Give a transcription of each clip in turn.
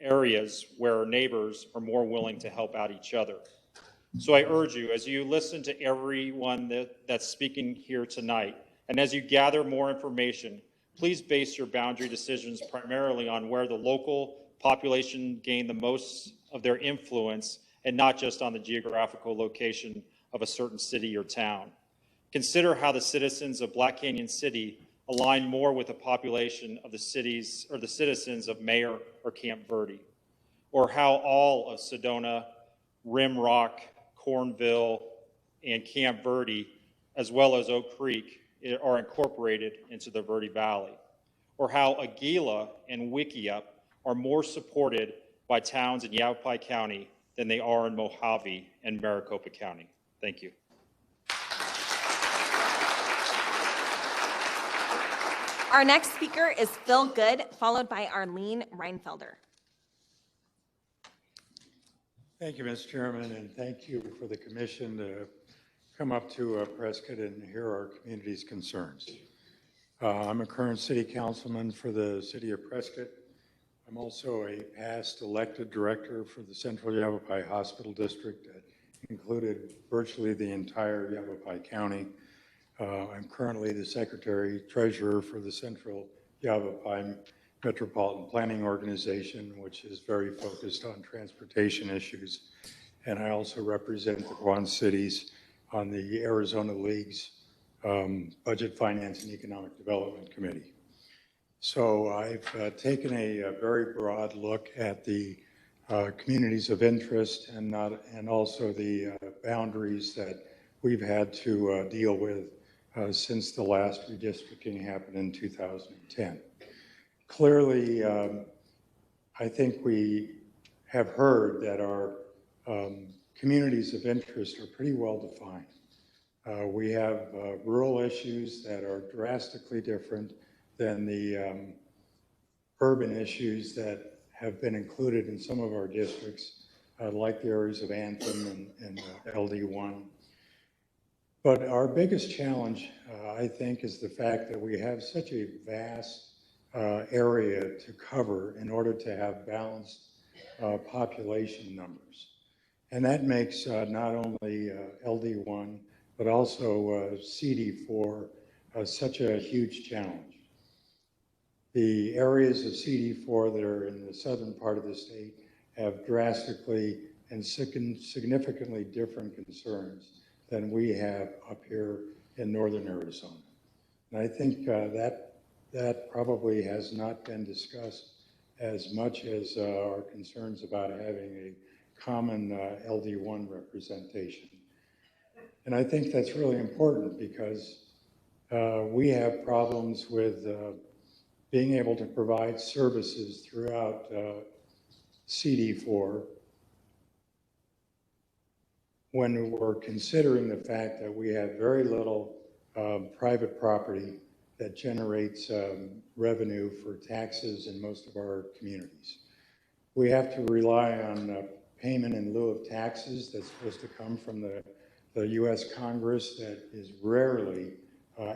areas where neighbors are more willing to help out each other. So I urge you, as you listen to everyone that's speaking here tonight, and as you gather more information, please base your boundary decisions primarily on where the local population gain the most of their influence and not just on the geographical location of a certain city or town. Consider how the citizens of Black Canyon City align more with the population of the cities or the citizens of Mayer or Camp Verde, or how all of Sedona, Rim Rock, Cornville, and Camp Verde, as well as Oak Creek, are incorporated into the Verde Valley, or how Aguila and Wickiup are more supported by towns in Yavapai County than they are in Mojave and Maricopa County. Thank you. Our next speaker is Phil Good, followed by Arlene Reinfelder. Thank you, Mr. Chairman, and thank you for the commission to come up to Prescott and hear our community's concerns. I'm a current city councilman for the city of Prescott. I'm also a past elected director for the Central Yavapai Hospital District that included virtually the entire Yavapai County. I'm currently the secretary treasurer for the Central Yavapai Metropolitan Planning Organization, which is very focused on transportation issues. And I also represent the Quad Cities on the Arizona League's Budget, Finance, and Economic Development Committee. So I've taken a very broad look at the communities of interest and also the boundaries that we've had to deal with since the last redistricting happened in 2010. Clearly, I think we have heard that our communities of interest are pretty well defined. We have rural issues that are drastically different than the urban issues that have been included in some of our districts, like the areas of Anthem and LD1. But our biggest challenge, I think, is the fact that we have such a vast area to cover in order to have balanced population numbers. And that makes not only LD1, but also CD4 such a huge challenge. The areas of CD4 that are in the southern part of the state have drastically and significantly different concerns than we have up here in northern Arizona. And I think that probably has not been discussed as much as our concerns about having a common LD1 representation. And I think that's really important because we have problems with being able to provide services throughout CD4 when we're considering the fact that we have very little private property that generates revenue for taxes in most of our communities. We have to rely on payment in lieu of taxes that's supposed to come from the U.S. Congress that is rarely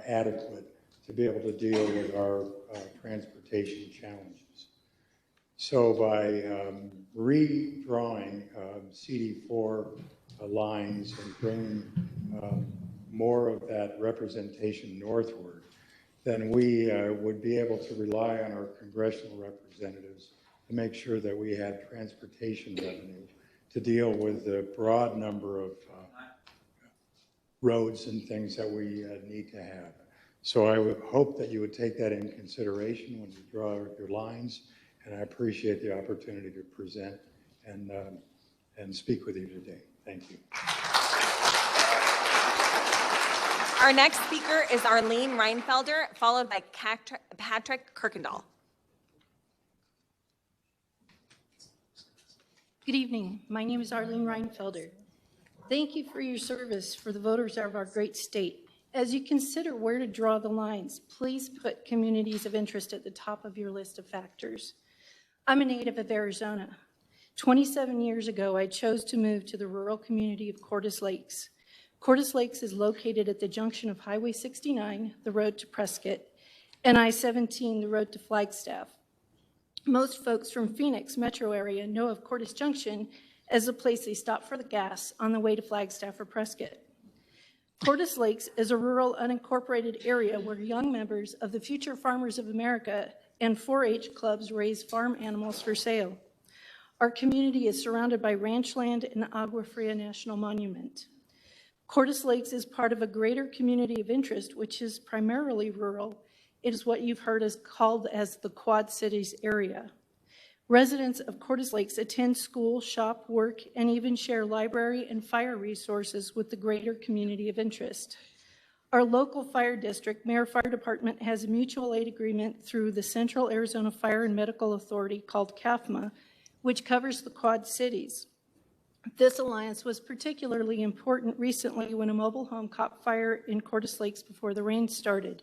adequate to be able to deal with our transportation challenges. So by redrawing CD4 lines and bringing more of that representation northward, then we would be able to rely on our congressional representatives to make sure that we had transportation revenue to deal with the broad number of roads and things that we need to have. So I would hope that you would take that in consideration when you draw your lines, and I appreciate the opportunity to present and speak with you today. Thank you. Our next speaker is Arlene Reinfelder, followed by Patrick Kirkendall. Good evening. My name is Arlene Reinfelder. Thank you for your service for the voters of our great state. As you consider where to draw the lines, please put communities of interest at the top of your list of factors. I'm a native of Arizona. 27 years ago, I chose to move to the rural community of Cordes Lakes. Cordes Lakes is located at the junction of Highway 69, the road to Prescott, and I-17, the road to Flagstaff. Most folks from Phoenix metro area know of Cordis Junction as a place they stop for the gas on the way to Flagstaff or Prescott. Cordis Lakes is a rural unincorporated area where young members of the Future Farmers of America and 4-H clubs raise farm animals for sale. Our community is surrounded by ranch land and Agua Fria National Monument. Cordis Lakes is part of a greater community of interest, which is primarily rural. It is what you've heard as called as the Quad Cities area. Residents of Cordis Lakes attend school, shop, work, and even share library and fire resources with the greater community of interest. Our local fire district, Mayor Fire Department, has a mutual aid agreement through the Central Arizona Fire and Medical Authority called CAFMA, which covers the Quad Cities. This alliance was particularly important recently when a mobile home caught fire in Cordis Lakes before the rain started.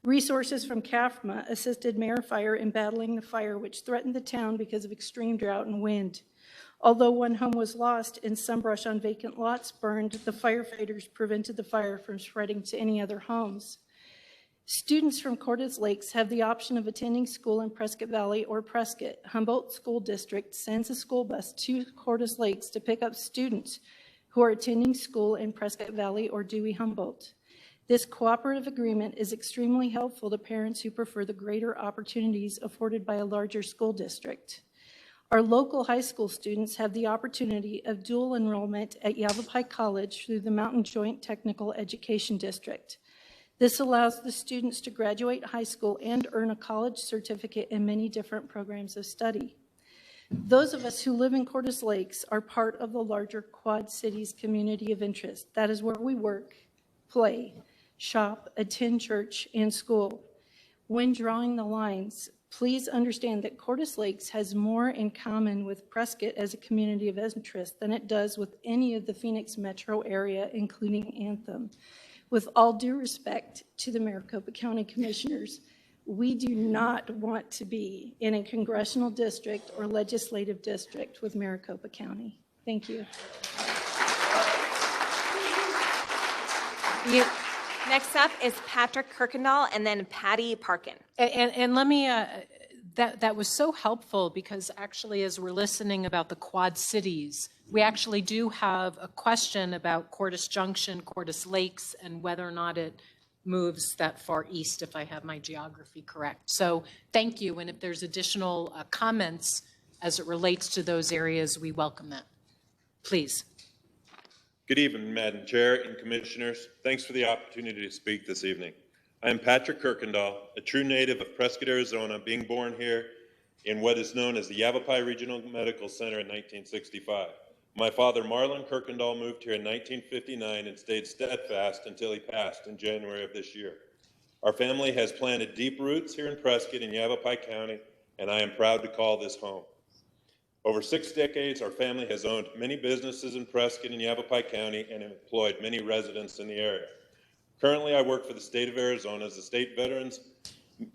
Resources from CAFMA assisted Mayor Fire in battling the fire which threatened the town because of extreme drought and wind. Although one home was lost and some brush on vacant lots burned, the firefighters prevented the fire from spreading to any other homes. Students from Cordis Lakes have the option of attending school in Prescott Valley or Prescott. Humboldt School District sends a school bus to Cordis Lakes to pick up students who are attending school in Prescott Valley or Dewey Humboldt. This cooperative agreement is extremely helpful to parents who prefer the greater opportunities afforded by a larger school district. Our local high school students have the opportunity of dual enrollment at Yavapai College through the Mountain Joint Technical Education District. This allows the students to graduate high school and earn a college certificate in many different programs of study. Those of us who live in Cordis Lakes are part of the larger Quad Cities community of interest. That is where we work, play, shop, attend church, and school. When drawing the lines, please understand that Cordis Lakes has more in common with Prescott as a community of interest than it does with any of the Phoenix metro area, including Anthem. With all due respect to the Maricopa County Commissioners, we do not want to be in a congressional district or legislative district with Maricopa County. Thank you. Next up is Patrick Kirkendall and then Patty Parkin. And let me, that was so helpful because actually as we're listening about the Quad Cities, we actually do have a question about Cordis Junction, Cordis Lakes, and whether or not it moves that far east, if I have my geography correct. So thank you, and if there's additional comments as it relates to those areas, we welcome that. Please. Good evening, Madam Chair and Commissioners. Thanks for the opportunity to speak this evening. I am Patrick Kirkendall, a true native of Prescott, Arizona, being born here in what is known as the Yavapai Regional Medical Center in 1965. My father, Marlene Kirkendall, moved here in 1959 and stayed steadfast until he passed in January of this year. Our family has planted deep roots here in Prescott and Yavapai County, and I am proud to call this home. Over 6 decades, our family has owned many businesses in Prescott and Yavapai County and employed many residents in the area. Currently, I work for the state of Arizona as the State Veterans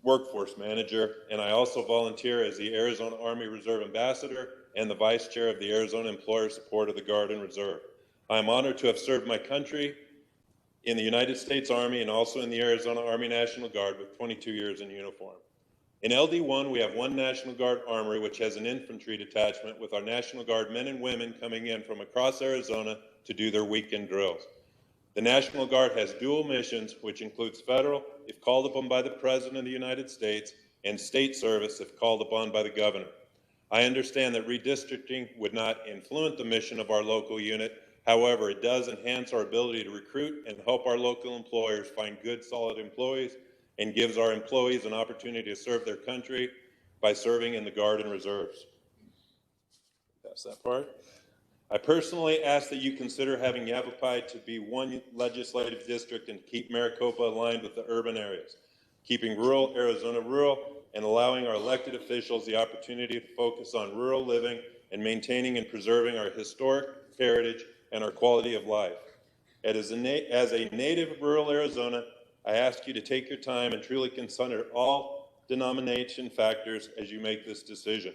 Workforce Manager, and I also volunteer as the Arizona Army Reserve Ambassador and the Vice Chair of the Arizona Employer Support of the Guard and Reserve. I am honored to have served my country in the United States Army and also in the Arizona Army National Guard with 22 years in uniform. In LD1, we have one National Guard Armory, which has an infantry detachment with our National Guard men and women coming in from across Arizona to do their weekend drills. The National Guard has dual missions, which includes federal, if called upon by the President of the United States, and state service, if called upon by the Governor. I understand that redistricting would not influence the mission of our local unit. However, it does enhance our ability to recruit and help our local employers find good, solid employees, and gives our employees an opportunity to serve their country by serving in the Guard and Reserves. That's that part. I personally ask that you consider having Yavapai to be one legislative district and keep Maricopa aligned with the urban areas, keeping rural Arizona rural and allowing our elected officials the opportunity to focus on rural living and maintaining and preserving our historic heritage and our quality of life. As a native of rural Arizona, I ask you to take your time and truly consider all denomination factors as you make this decision.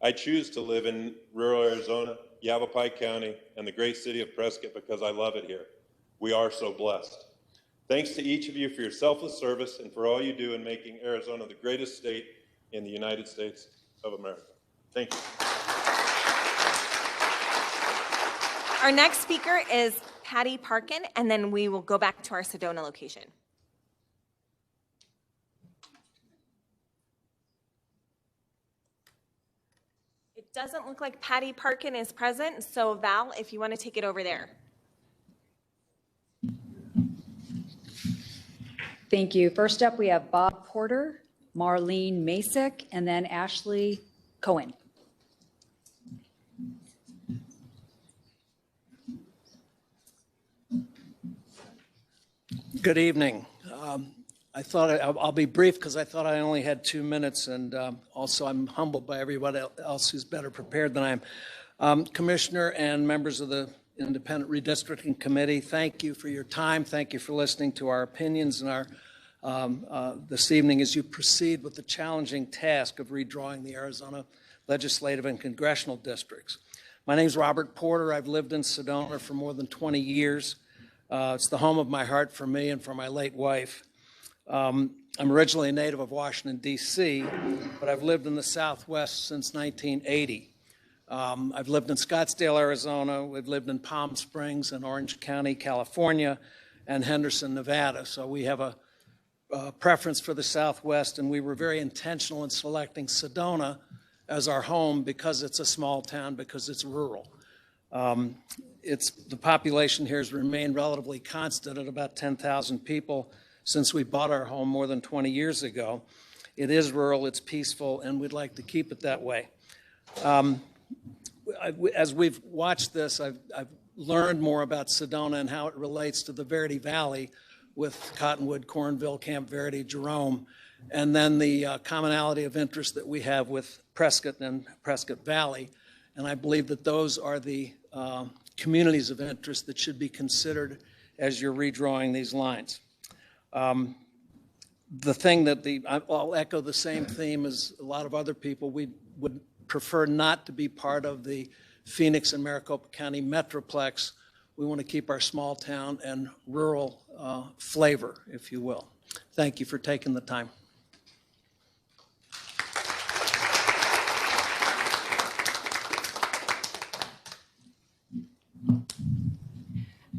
I choose to live in rural Arizona, Yavapai County, and the great city of Prescott because I love it here. We are so blessed. Thanks to each of you for your selfless service and for all you do in making Arizona the greatest state in the United States of America. Thank you. Our next speaker is Patty Parkin, and then we will go back to our Sedona location. It doesn't look like Patty Parkin is present, so Val, if you want to take it over there. Thank you. First up, we have Bob Porter, Marlene Masik, and then Ashley Cohen. Good evening. I'll be brief because I thought I only had 2 minutes, and also I'm humbled by everybody else who's better prepared than I am. Commissioner and members of the Independent Redistricting Committee, thank you for your time. Thank you for listening to our opinions and our this evening as you proceed with the challenging task of redrawing the Arizona legislative and congressional districts. My name is Robert Porter. I've lived in Sedona for more than 20 years. It's the home of my heart for me and for my late wife. I'm originally a native of Washington, D.C., but I've lived in the Southwest since 1980. I've lived in Scottsdale, Arizona. We've lived in Palm Springs and Orange County, California, and Henderson, Nevada. So we have a preference for the Southwest, and we were very intentional in selecting Sedona as our home because it's a small town, because it's rural. The population here has remained relatively constant at about 10,000 people since we bought our home more than 20 years ago. It is rural, it's peaceful, and we'd like to keep it that way. As we've watched this, I've learned more about Sedona and how it relates to the Verde Valley with Cottonwood, Cornville, Camp Verde, Jerome, and then the commonality of interest that we have with Prescott and Prescott Valley. And I believe that those are the communities of interest that should be considered as you're redrawing these lines. The thing that I'll echo the same theme as a lot of other people. We would prefer not to be part of the Phoenix and Maricopa County Metroplex. We want to keep our small town and rural flavor, if you will. Thank you for taking the time.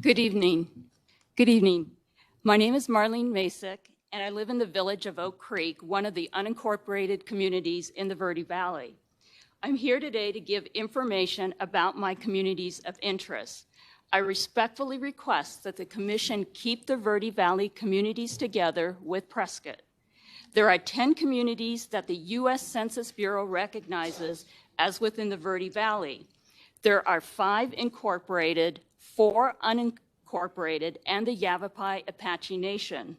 Good evening. Good evening. My name is Marlene Masik, and I live in the village of Oak Creek, one of the unincorporated communities in the Verde Valley. I'm here today to give information about my communities of interest. I respectfully request that the Commission keep the Verde Valley communities together with Prescott. There are 10 communities that the U.S. Census Bureau recognizes as within the Verde Valley. There are 5 incorporated, 4 unincorporated, and the Yavapai Apache Nation.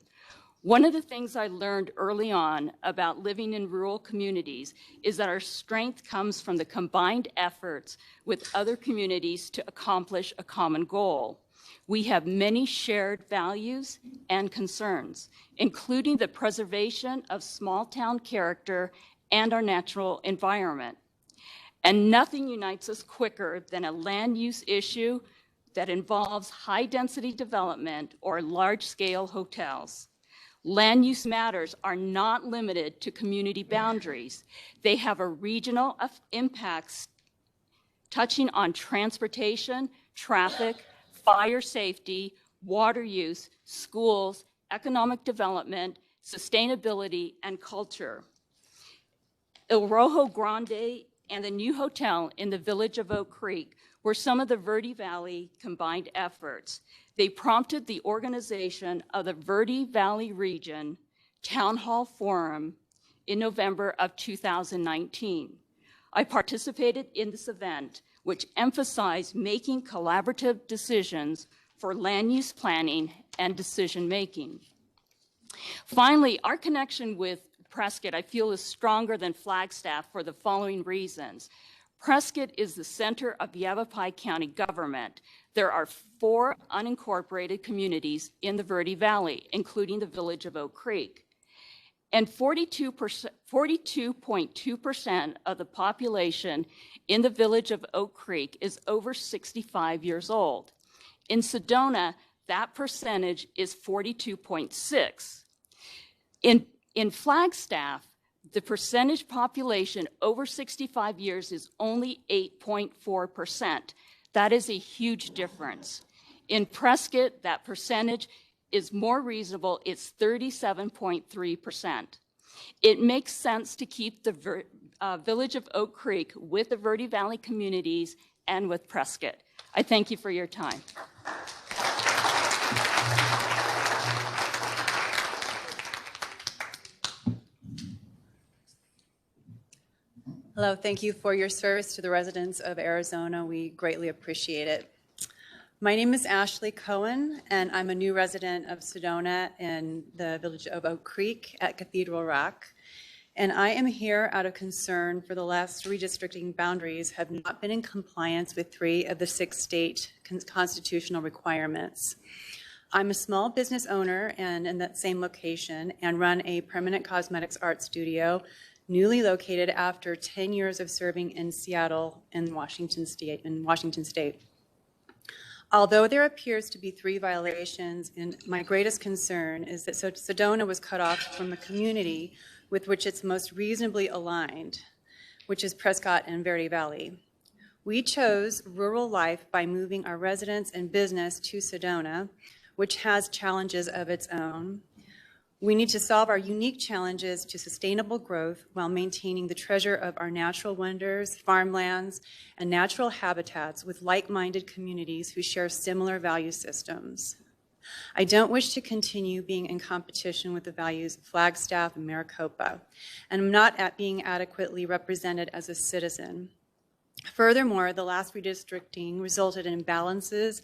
One of the things I learned early on about living in rural communities is that our strength comes from the combined efforts with other communities to accomplish a common goal. We have many shared values and concerns, including the preservation of small town character and our natural environment. And nothing unites us quicker than a land use issue that involves high-density development or large-scale hotels. Land use matters are not limited to community boundaries. They have a regional impacts touching on transportation, traffic, fire safety, water use, schools, economic development, sustainability, and culture. El Rojo Grande and the new hotel in the village of Oak Creek were some of the Verde Valley combined efforts. They prompted the organization of the Verde Valley Region Town Hall Forum in November of 2019. I participated in this event, which emphasized making collaborative decisions for land use planning and decision making. Finally, our connection with Prescott, I feel, is stronger than Flagstaff for the following reasons. Prescott is the center of Yavapai County government. There are 4 unincorporated communities in the Verde Valley, including the village of Oak Creek. And 42.2% of the population in the village of Oak Creek is over 65 years old. In Sedona, that percentage is 42.6. In Flagstaff, The percentage population over 65 years is only 8.4%. That is a huge difference. In Prescott, that percentage is more reasonable. It's 37.3%. It makes sense to keep the Village of Oak Creek with the Verde Valley communities and with Prescott. I thank you for your time. Hello, thank you for your service to the residents of Arizona. We greatly appreciate it. My name is Ashley Cohen, and I'm a new resident of Sedona in the Village of Oak Creek at Cathedral Rock. And I am here out of concern for the last redistricting boundaries have not been in compliance with 3 of the 6 state constitutional requirements. I'm a small business owner and in that same location and run a permanent cosmetics art studio, newly located after 10 years of serving in Seattle and Washington State. Although there appears to be 3 violations, and my greatest concern is that Sedona was cut off from the community with which it's most reasonably aligned, which is Prescott and Verde Valley. We chose rural life by moving our residents and business to Sedona, which has challenges of its own. We need to solve our unique challenges to sustainable growth while maintaining the treasure of our natural wonders, farmlands, and natural habitats with like-minded communities who share similar value systems. I don't wish to continue being in competition with the values of Flagstaff and Maricopa, and I'm not being adequately represented as a citizen. Furthermore, the last redistricting resulted in imbalances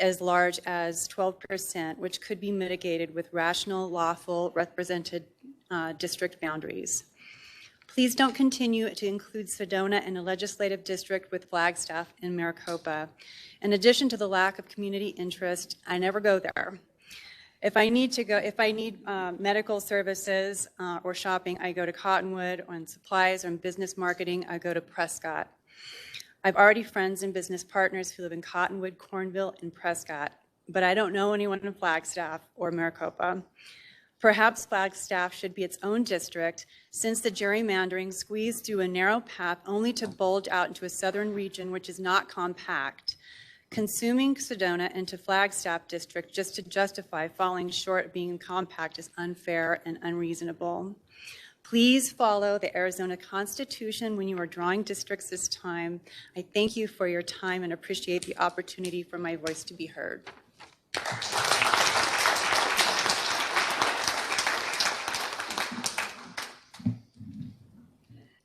as large as 12%, which could be mitigated with rational, lawful, represented district boundaries. Please don't continue to include Sedona in a legislative district with Flagstaff and Maricopa. In addition to the lack of community interest, I never go there. If I need medical services or shopping, I go to Cottonwood, or in supplies or in business marketing, I go to Prescott. I've already friends and business partners who live in Cottonwood, Cornville, and Prescott, but I don't know anyone in Flagstaff or Maricopa. Perhaps Flagstaff should be its own district, since the gerrymandering squeezed through a narrow path only to bulge out into a southern region which is not compact. Consuming Sedona into Flagstaff district just to justify falling short of being compact is unfair and unreasonable. Please follow the Arizona Constitution when you are drawing districts this time. I thank you for your time and appreciate the opportunity for my voice to be heard.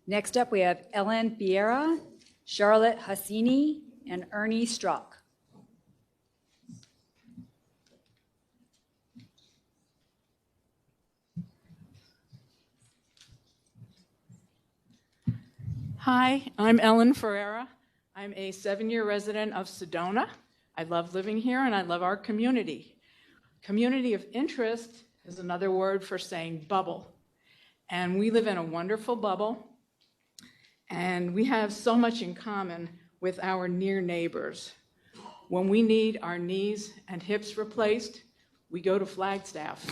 Next up, we have Ellen Vieira, Charlotte Hassini, and Ernie Stau. Hi, I'm Ellen Ferreira. I'm a 7-year resident of Sedona. I love living here and I love our community. Community of interest is another word for saying bubble. And we live in a wonderful bubble, and we have so much in common with our near neighbors. When we need our knees and hips replaced, we go to Flagstaff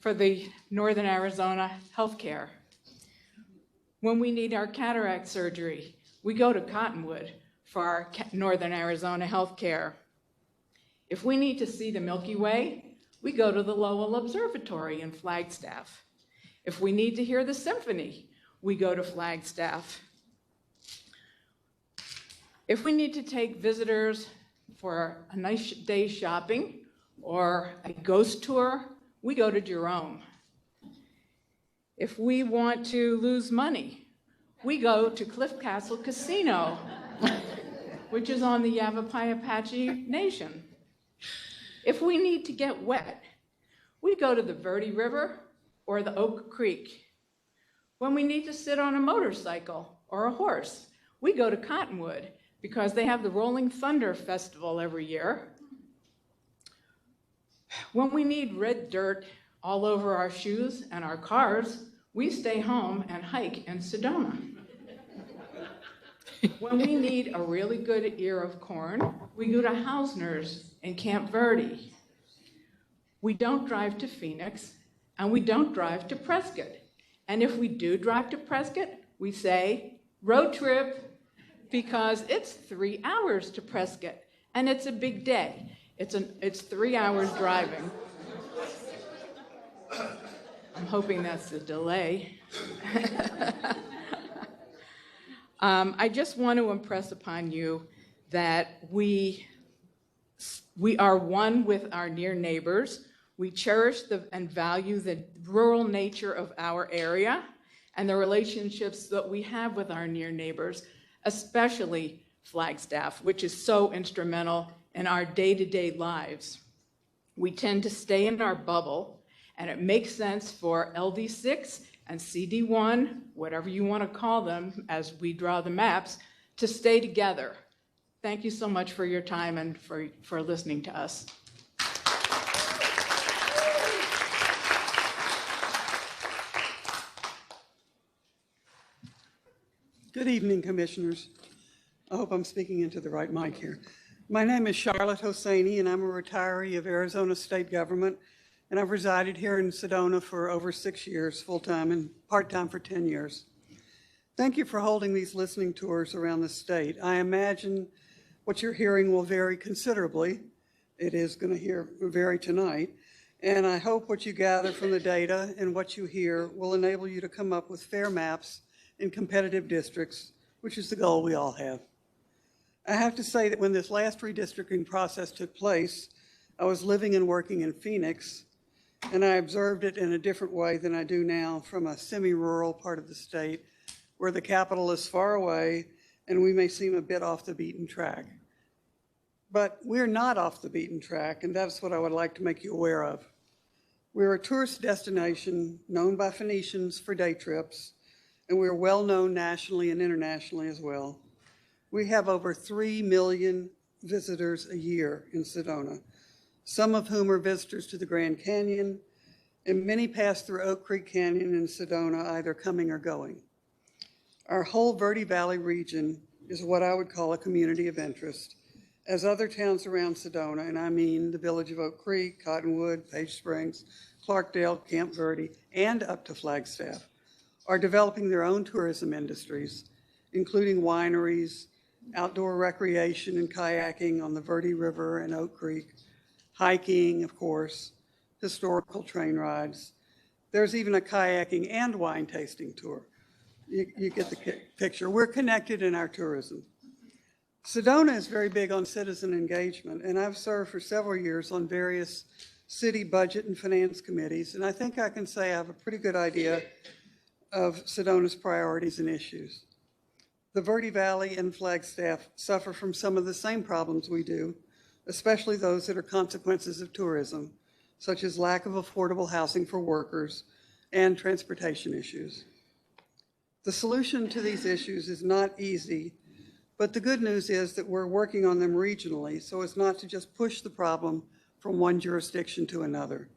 for the Northern Arizona healthcare. When we need our cataract surgery, we go to Cottonwood for our Northern Arizona health care. If we need to see the Milky Way, we go to the Lowell Observatory in Flagstaff. If we need to hear the symphony, we go to Flagstaff. If we need to take visitors for a nice day shopping or a ghost tour, we go to Jerome. If we want to lose money, we go to Cliff Castle Casino, which is on the Yavapai Apache Nation. If we need to get wet, we go to the Verde River or the Oak Creek. When we need to sit on a motorcycle or a horse, we go to Cottonwood because they have the Rolling Thunder Festival every year. When we need red dirt all over our shoes and our cars, we stay home and hike in Sedona. When we need a really good ear of corn, we go to Hausner's in Camp Verde. We don't drive to Phoenix, and we don't drive to Prescott. And if we do drive to Prescott, we say road trip, because it's 3 hours to Prescott, and it's a big day. It's 3 hours driving. I'm hoping that's the delay. I just want to impress upon you that we are one with our near neighbors. We cherish and value the rural nature of our area and the relationships that we have with our near neighbors, especially Flagstaff, which is so instrumental in our day-to-day lives. We tend to stay in our bubble, and it makes sense for LD6 and CD1, whatever you want to call them as we draw the maps, to stay together. Thank you so much for your time and for listening to us. Good evening, Commissioners. I hope I'm speaking into the right mic here. My name is Charlotte Hosseini, and I'm a retiree of Arizona State Government, and I've resided here in Sedona for over 6 years, full-time and part-time for 10 years. Thank you for holding these listening tours around the state. I imagine what you're hearing will vary considerably. It is going to vary tonight, and I hope what you gather from the data and what you hear will enable you to come up with fair maps in competitive districts, which is the goal we all have. I have to say that when this last redistricting process took place, I was living and working in Phoenix, and I observed it in a different way than I do now from a semi-rural part of the state where the capital is far away and we may seem a bit off the beaten track. But we're not off the beaten track, and that's what I would like to make you aware of. We're a tourist destination known by Phoenicians for day trips, and we're well known nationally and internationally as well. We have over 3 million visitors a year in Sedona, some of whom are visitors to the Grand Canyon, and many pass through Oak Creek Canyon in Sedona, either coming or going. Our whole Verde Valley region is what I would call a community of interest, as other towns around Sedona, and I mean the village of Oak Creek, Cottonwood, Page Springs, Clarkdale, Camp Verde, and up to Flagstaff, are developing their own tourism industries, including wineries, outdoor recreation and kayaking on the Verde River and Oak Creek, hiking, of course, historical train rides. There's even a kayaking and wine tasting tour. You get the picture. We're connected in our tourism. Sedona is very big on citizen engagement, and I've served for several years on various city budget and finance committees, and I think I can say I have a pretty good idea of Sedona's priorities and issues. The Verde Valley and Flagstaff suffer from some of the same problems we do, especially those that are consequences of tourism, such as lack of affordable housing for workers and transportation issues. The solution to these issues is not easy, but the good news is that we're working on them regionally so as not to just push the problem from one jurisdiction to another.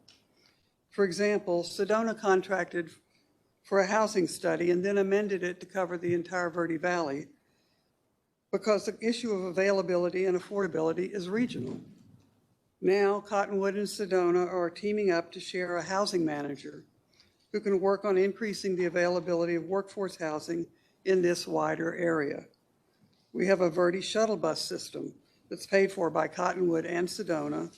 For example, Sedona contracted for a housing study and then amended it to cover the entire Verde Valley because the issue of availability and affordability is regional. Now, Cottonwood and Sedona are teaming up to share a housing manager who can work on increasing the availability of workforce housing in this wider area. We have a Verde shuttle bus system that's paid for by Cottonwood and Sedona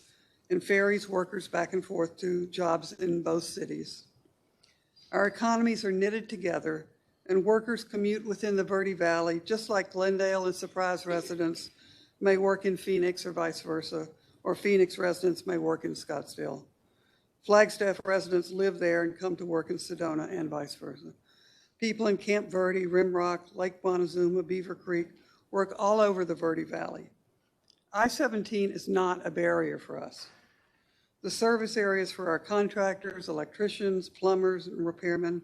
and ferries workers back and forth to jobs in both cities. Our economies are knitted together, and workers commute within the Verde Valley, just like Glendale and Surprise residents may work in Phoenix or vice versa, or Phoenix residents may work in Scottsdale. Flagstaff residents live there and come to work in Sedona and vice versa. People in Camp Verde, Rimrock, Lake Montezuma, Beaver Creek work all over the Verde Valley. I-17 is not a barrier for us. The service areas for our contractors, electricians, plumbers, and repairmen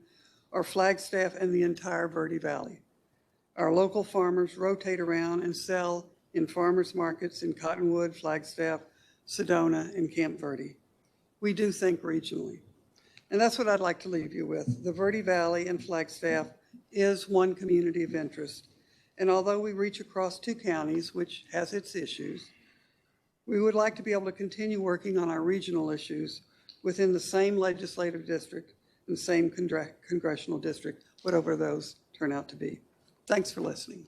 are Flagstaff and the entire Verde Valley. Our local farmers rotate around and sell in farmers markets in Cottonwood, Flagstaff, Sedona, and Camp Verde. We do think regionally. And that's what I'd like to leave you with. The Verde Valley and Flagstaff is one community of interest. And although we reach across 2 counties, which has its issues, we would like to be able to continue working on our regional issues within the same legislative district in the same congressional district, whatever those turn out to be. Thanks for listening.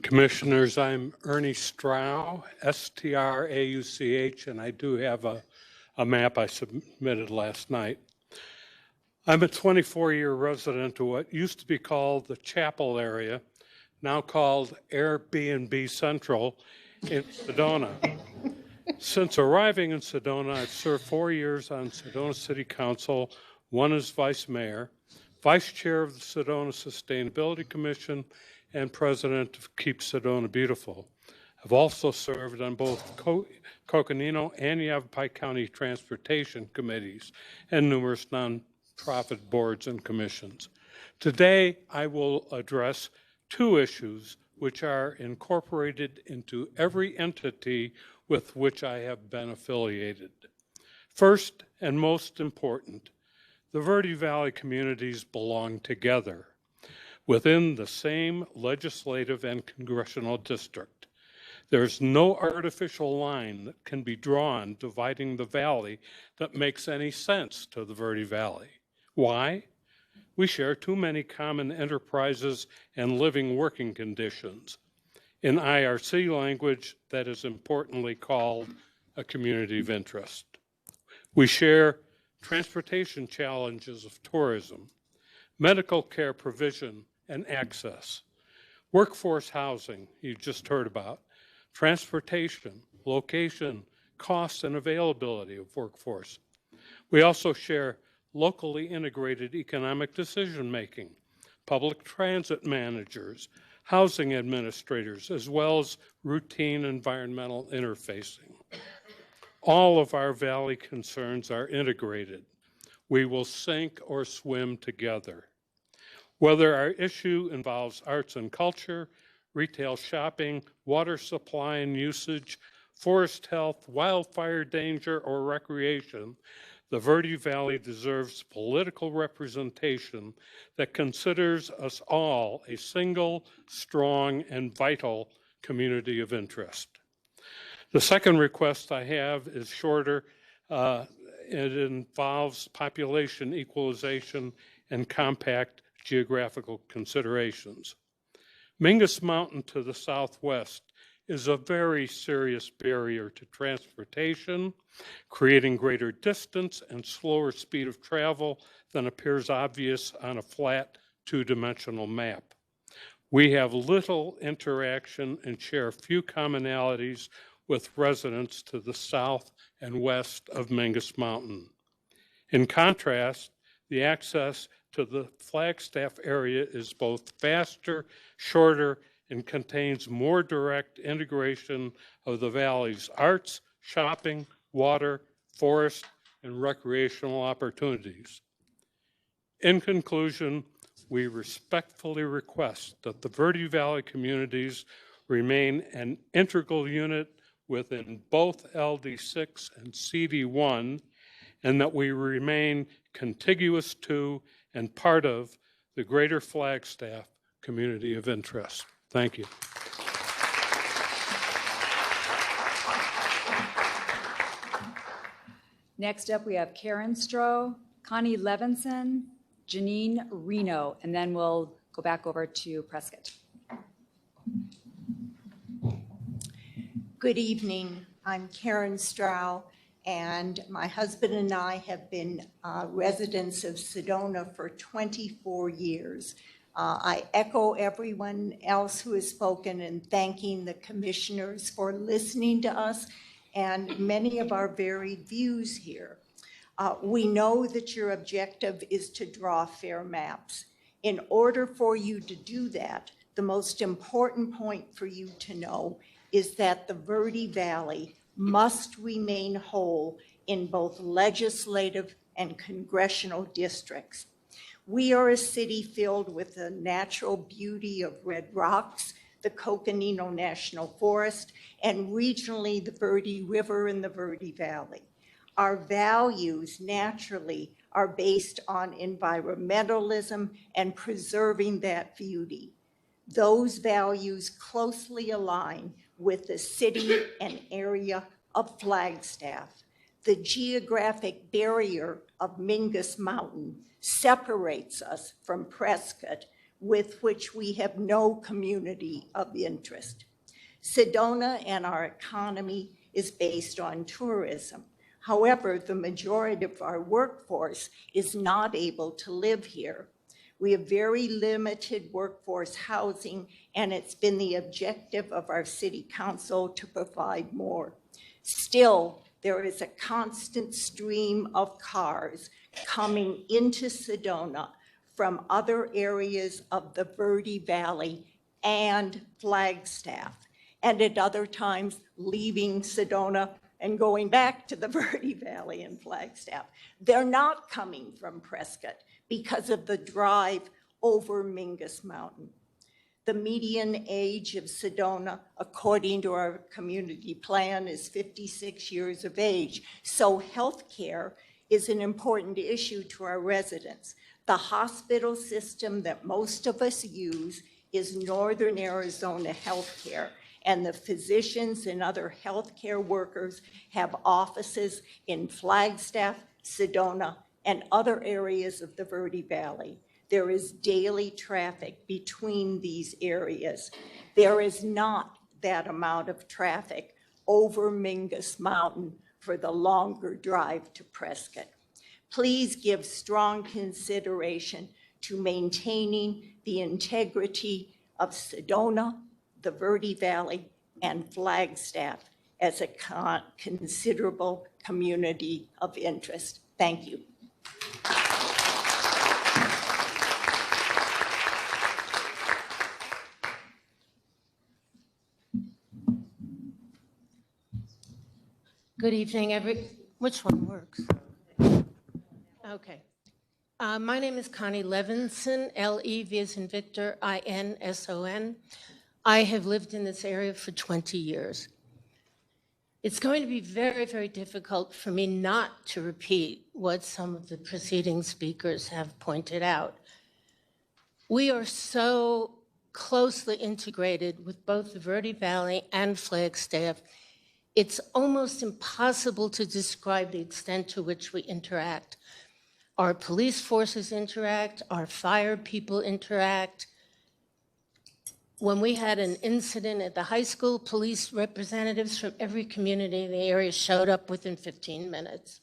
Commissioners, I'm Ernie Strow, S-T-R-A-U-C-H, and I do have a map I submitted last night. I'm a 24-year resident of what used to be called the Chapel area, now called Airbnb Central in Sedona. Since arriving in Sedona, I've served 4 years on Sedona City Council, one as vice mayor, vice chair of the Sedona Sustainability Commission, and president of Keep Sedona Beautiful. I've also served on both Coconino and Yavapai County Transportation Committees and numerous nonprofit boards and commissions. Today, I will address two issues which are incorporated into every entity with which I have been affiliated. First, and most important, the Verde Valley communities belong together within the same legislative and congressional district. There's no artificial line that can be drawn dividing the valley that makes any sense to the Verde Valley. Why? We share too many common enterprises and living working conditions. In IRC language, that is importantly called a community of interest. We share transportation challenges of tourism, medical care provision and access, workforce housing, you just heard about, transportation, location, cost and availability of workforce. We also share locally integrated economic decision-making, public transit managers, housing administrators, as well as routine environmental interfacing. All of our valley concerns are integrated. We will sink or swim together. Whether our issue involves arts and culture, retail shopping, water supply and usage, forest health, wildfire danger, or recreation, the Verde Valley deserves political representation that considers us all a single, strong, and vital community of interest. The second request I have is shorter. It involves population equalization and compact geographical considerations. Mingus Mountain to the southwest is a very serious barrier to transportation, creating greater distance and slower speed of travel than appears obvious on a flat two-dimensional map. We have little interaction and share few commonalities with residents to the south and west of Mingus Mountain. In contrast, the access to the Flagstaff area is both faster, shorter, and contains more direct integration of the valley's arts, shopping, water, forest, and recreational opportunities. In conclusion, we respectfully request that the Verde Valley communities remain an integral unit within both LD6 and CD1, and that we remain contiguous to and part of the greater Flagstaff community of interest. Thank you. Next up, we have Karen Strow, Connie Levinson, Janine Reno, and then we'll go back over to Prescott. Good evening. I'm Karen Strow, and my husband and I have been residents of Sedona for 24 years. I echo everyone else who has spoken in thanking the commissioners for listening to us and many of our varied views here. We know that your objective is to draw fair maps. In order for you to do that, the most important point for you to know is that the Verde Valley must remain whole in both legislative and congressional districts. We are a city filled with the natural beauty of red rocks, the Coconino National Forest, and regionally the Verde River and the Verde Valley. Our values naturally are based on environmentalism and preserving that beauty. Those values closely align with the city and area of Flagstaff. The geographic barrier of Mingus Mountain separates us from Prescott, with which we have no community of interest. Sedona and our economy is based on tourism. However, the majority of our workforce is not able to live here. We have very limited workforce housing, and it's been the objective of our city council to provide more. Still, there is a constant stream of cars coming into Sedona from other areas of the Verde Valley and Flagstaff, and at other times leaving Sedona and going back to the Verde Valley and Flagstaff. They're not coming from Prescott because of the drive over Mingus Mountain. The median age of Sedona, according to our community plan, is 56 years of age. So healthcare is an important issue to our residents. The hospital system that most of us use is Northern Arizona Healthcare, and the physicians and other healthcare workers have offices in Flagstaff, Sedona, and other areas of the Verde Valley. There is daily traffic between these areas. There is not that amount of traffic over Mingus Mountain for the longer drive to Prescott. Please give strong consideration to maintaining the integrity of Sedona, the Verde Valley, and Flagstaff as a considerable community of interest. Thank you. Good evening, which one works? Okay. My name is Connie Levinson, L-E-V as in Victor, I-N-S-O-N. I have lived in this area for 20 years. It's going to be very, very difficult for me not to repeat what some of the preceding speakers have pointed out. We are so closely integrated with both the Verde Valley and Flagstaff. It's almost impossible to describe the extent to which we interact. Our police forces interact, our fire people interact. When we had an incident at the high school, police representatives from every community in the area showed up within 15 minutes.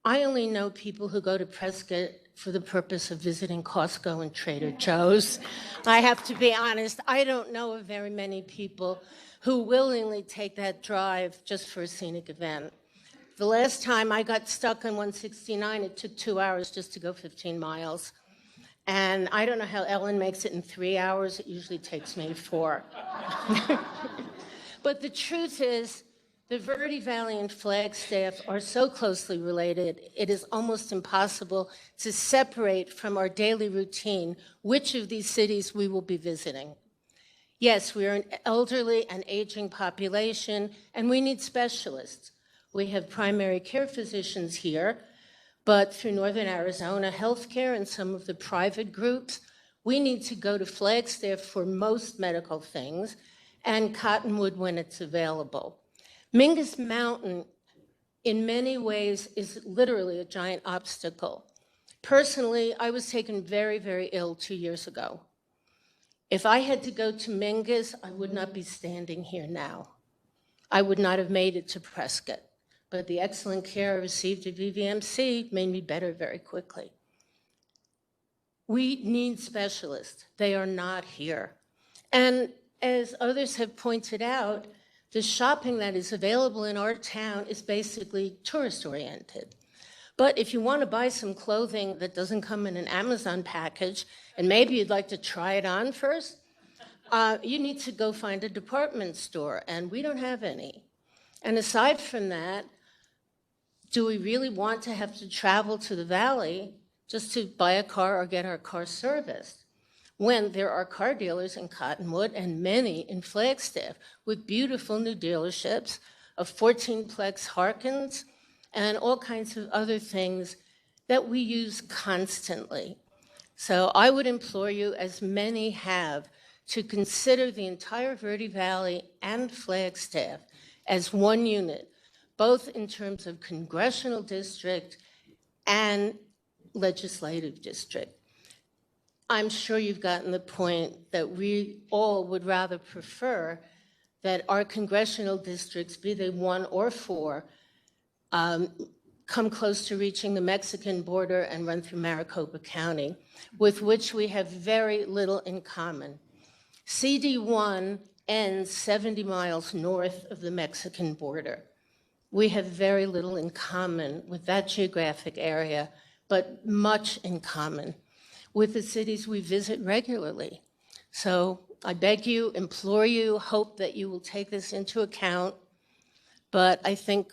I only know people who go to Prescott for the purpose of visiting Costco and Trader Joe's. I have to be honest, I don't know of very many people who willingly take that drive just for a scenic event. The last time I got stuck on 169, it took 2 hours just to go 15 miles. And I don't know how Ellen makes it in 3 hours. It usually takes me 4. But the truth is, the Verde Valley and Flagstaff are so closely related, it is almost impossible to separate from our daily routine which of these cities we will be visiting. Yes, we are an elderly and aging population, and we need specialists. We have primary care physicians here, but through Northern Arizona Healthcare and some of the private groups, we need to go to Flagstaff for most medical things and Cottonwood when it's available. Mingus Mountain, in many ways, is literally a giant obstacle. Personally, I was taken very, very ill 2 years ago. If I had to go to Mingus, I would not be standing here now. I would not have made it to Prescott. But the excellent care I received at VVMC made me better very quickly. We need specialists. They are not here. And as others have pointed out, the shopping that is available in our town is basically tourist-oriented. But if you want to buy some clothing that doesn't come in an Amazon package, and maybe you'd like to try it on first, you need to go find a department store, and we don't have any. And aside from that, do we really want to have to travel to the valley just to buy a car or get our car serviced, when there are car dealers in Cottonwood and many in Flagstaff with beautiful new dealerships of 14-plex Harkins and all kinds of other things that we use constantly. So I would implore you, as many have, to consider the entire Verde Valley and Flagstaff as one unit, both in terms of congressional district and legislative district. I'm sure you've gotten the point that we all would rather prefer that our congressional districts, be they 1 or 4, come close to reaching the Mexican border and run through Maricopa County, with which we have very little in common. CD1 ends 70 miles north of the Mexican border. We have very little in common with that geographic area, but much in common with the cities we visit regularly. So I beg you, implore you, hope that you will take this into account. But I think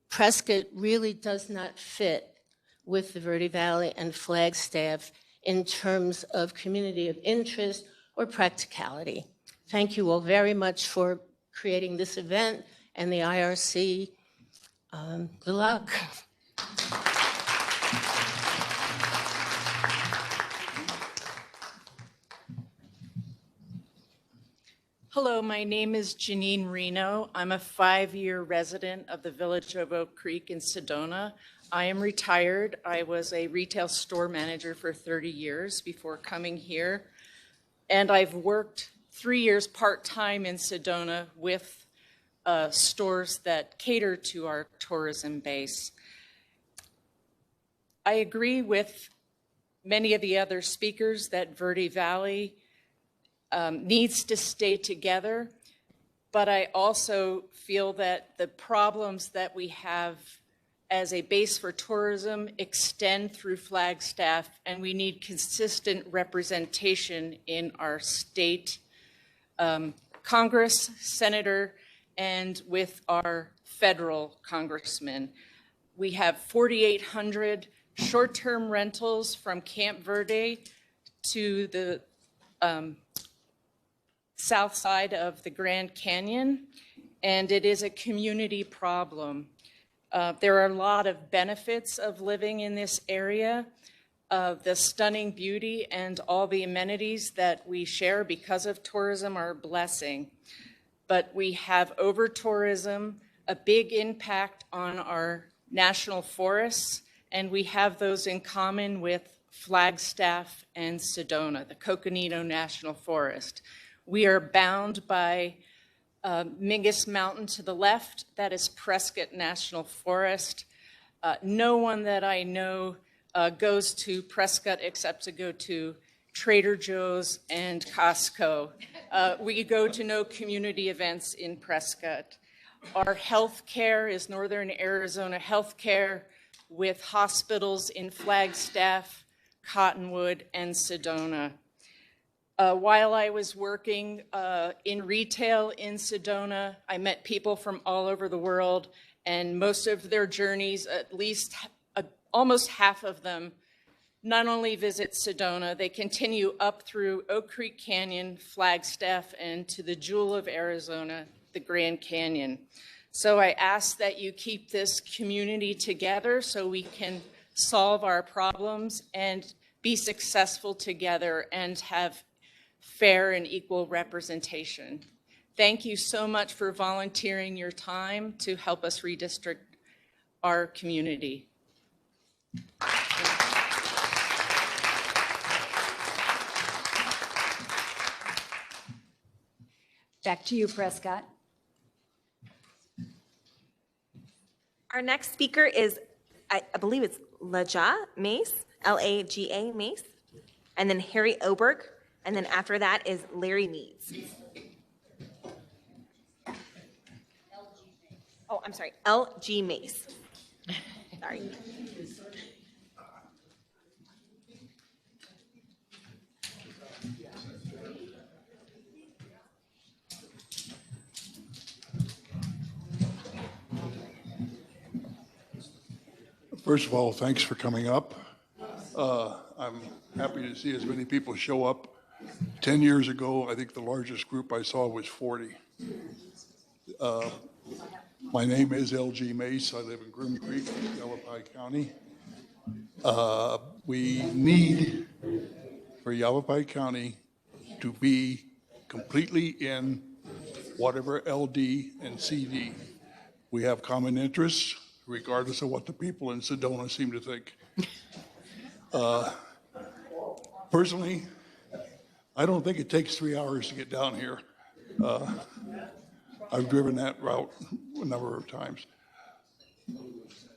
Prescott really does not fit with the Verde Valley and Flagstaff in terms of community of interest or practicality. Thank you all very much for creating this event, and the IRC, good luck. Hello, my name is Janine Reno. I'm a 5-year resident of the village of Oak Creek in Sedona. I am retired. I was a retail store manager for 30 years before coming here. And I've worked 3 years part-time in Sedona with stores that cater to our tourism base. I agree with many of the other speakers that Verde Valley needs to stay together, but I also feel that the problems that we have as a base for tourism extend through Flagstaff, and we need consistent representation in our state Congress, Senator, and with our federal congressmen. We have 4,800 short-term rentals from Camp Verde to the south side of the Grand Canyon, and it is a community problem. There are a lot of benefits of living in this area, the stunning beauty and all the amenities that we share because of tourism are a blessing. But we have over-tourism, a big impact on our national forests, and we have those in common with Flagstaff and Sedona, the Coconino National Forest. We are bound by Mingus Mountain to the left. That is Prescott National Forest. No one that I know goes to Prescott except to go to Trader Joe's and Costco. We go to no community events in Prescott. Our health care is Northern Arizona health care with hospitals in Flagstaff, Cottonwood, and Sedona. While I was working in retail in Sedona, I met people from all over the world, and most of their journeys, at least almost half of them, not only visit Sedona, they continue up through Oak Creek Canyon, Flagstaff, and to the jewel of Arizona, the Grand Canyon. So I ask that you keep this community together so we can solve our problems and be successful together and have fair and equal representation. Thank you so much for volunteering your time to help us redistrict our community. Back to you, Prescott. Our next speaker is, I believe it's Laja Mace, L-A-G-A Mace, and then Harry Oberg, and then after that is Larry Meads. Oh, I'm sorry, L.G. Mace. Sorry. First of all, thanks for coming up. I'm happy to see as many people show up. 10 years ago, I think the largest group I saw was 40. My name is L.G. Mace. I live in Groom Creek, Yavapai County. We need for Yavapai County to be completely in whatever LD and CD We have common interests, regardless of what the people in Sedona seem to think. Personally, I don't think it takes 3 hours to get down here. I've driven that route a number of times.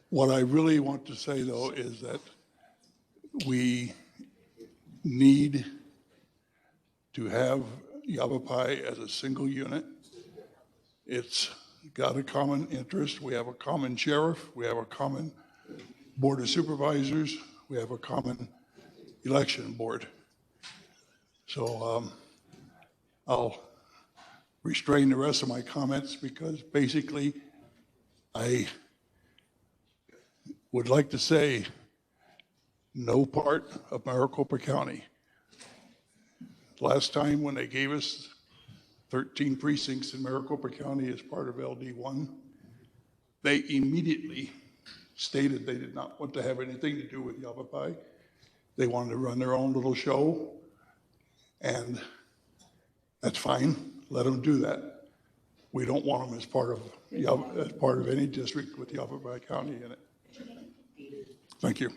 What I really want to say, though, is that we need to have Yavapai as a single unit. It's got a common interest. We have a common sheriff. We have a common board of supervisors. We have a common election board. So I'll restrain the rest of my comments because basically I would like to say no part of Maricopa County. Last time when they gave us 13 precincts in Maricopa County as part of LD1, they immediately stated they did not want to have anything to do with Yavapai. They wanted to run their own little show, and that's fine. Let them do that. We don't want them as part of any district with Yavapai County in it. Thank you.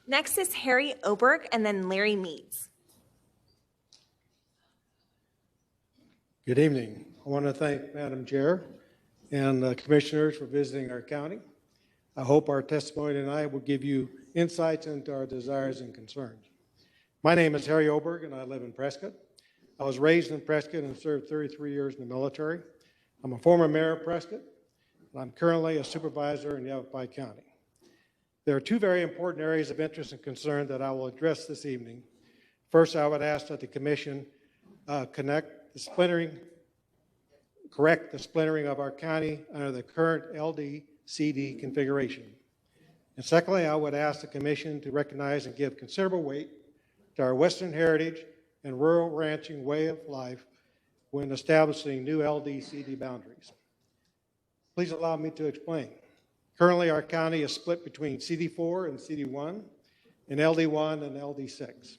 Next is Harry Oberg and then Larry Meads. Good evening. I want to thank Madam Chair and the commissioners for visiting our county. I hope our testimony tonight will give you insights into our desires and concerns. My name is Harry Oberg and I live in Prescott. I was raised in Prescott and served 33 years in the military. I'm a former mayor of Prescott, and I'm currently a supervisor in Yavapai County. There are two very important areas of interest and concern that I will address this evening. First, I would ask that the commission correct the splintering of our county under the current LD-CD configuration. And secondly, I would ask the commission to recognize and give considerable weight to our Western heritage and rural ranching way of life when establishing new LD-CD boundaries. Please allow me to explain. Currently, our county is split between CD4 and CD1, and LD1 and LD6.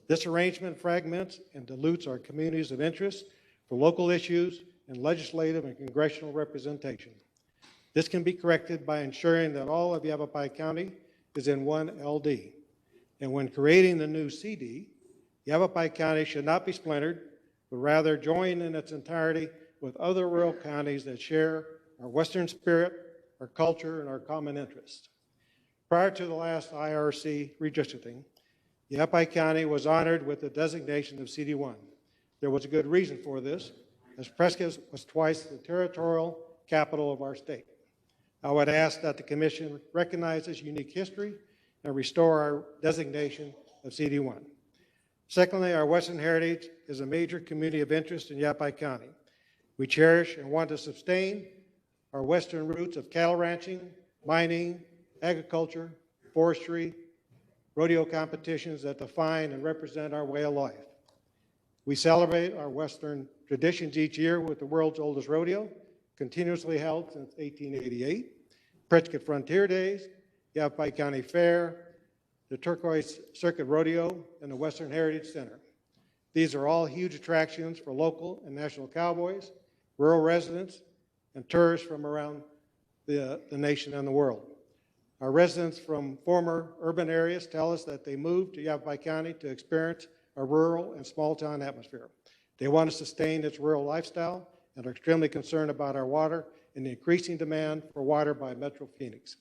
This arrangement fragments and dilutes our communities of interest for local issues and legislative and congressional representation. This can be corrected by ensuring that all of Yavapai County is in one LD. And when creating the new CD, Yavapai County should not be splintered, but rather join in its entirety with other rural counties that share our Western spirit, our culture, and our common interests. Prior to the last IRC redistricting, Yavapai County was honored with the designation of CD1. There was a good reason for this, as Prescott was twice the territorial capital of our state. I would ask that the commission recognize this unique history and restore our designation of CD1. Secondly, our Western heritage is a major community of interest in Yavapai County. We cherish and want to sustain our Western roots of cattle ranching, mining, agriculture, forestry, rodeo competitions that define and represent our way of life. We celebrate our Western traditions each year with the world's oldest rodeo, continuously held since 1888, Prescott Frontier Days, Yavapai County Fair, the Turquoise Circuit Rodeo, and the Western Heritage Center. These are all huge attractions for local and national cowboys, rural residents, and tourists from around the nation and the world. Our residents from former urban areas tell us that they moved to Yavapai County to experience a rural and small-town atmosphere. They want to sustain its rural lifestyle and are extremely concerned about our water and the increasing demand for water by Metro Phoenix.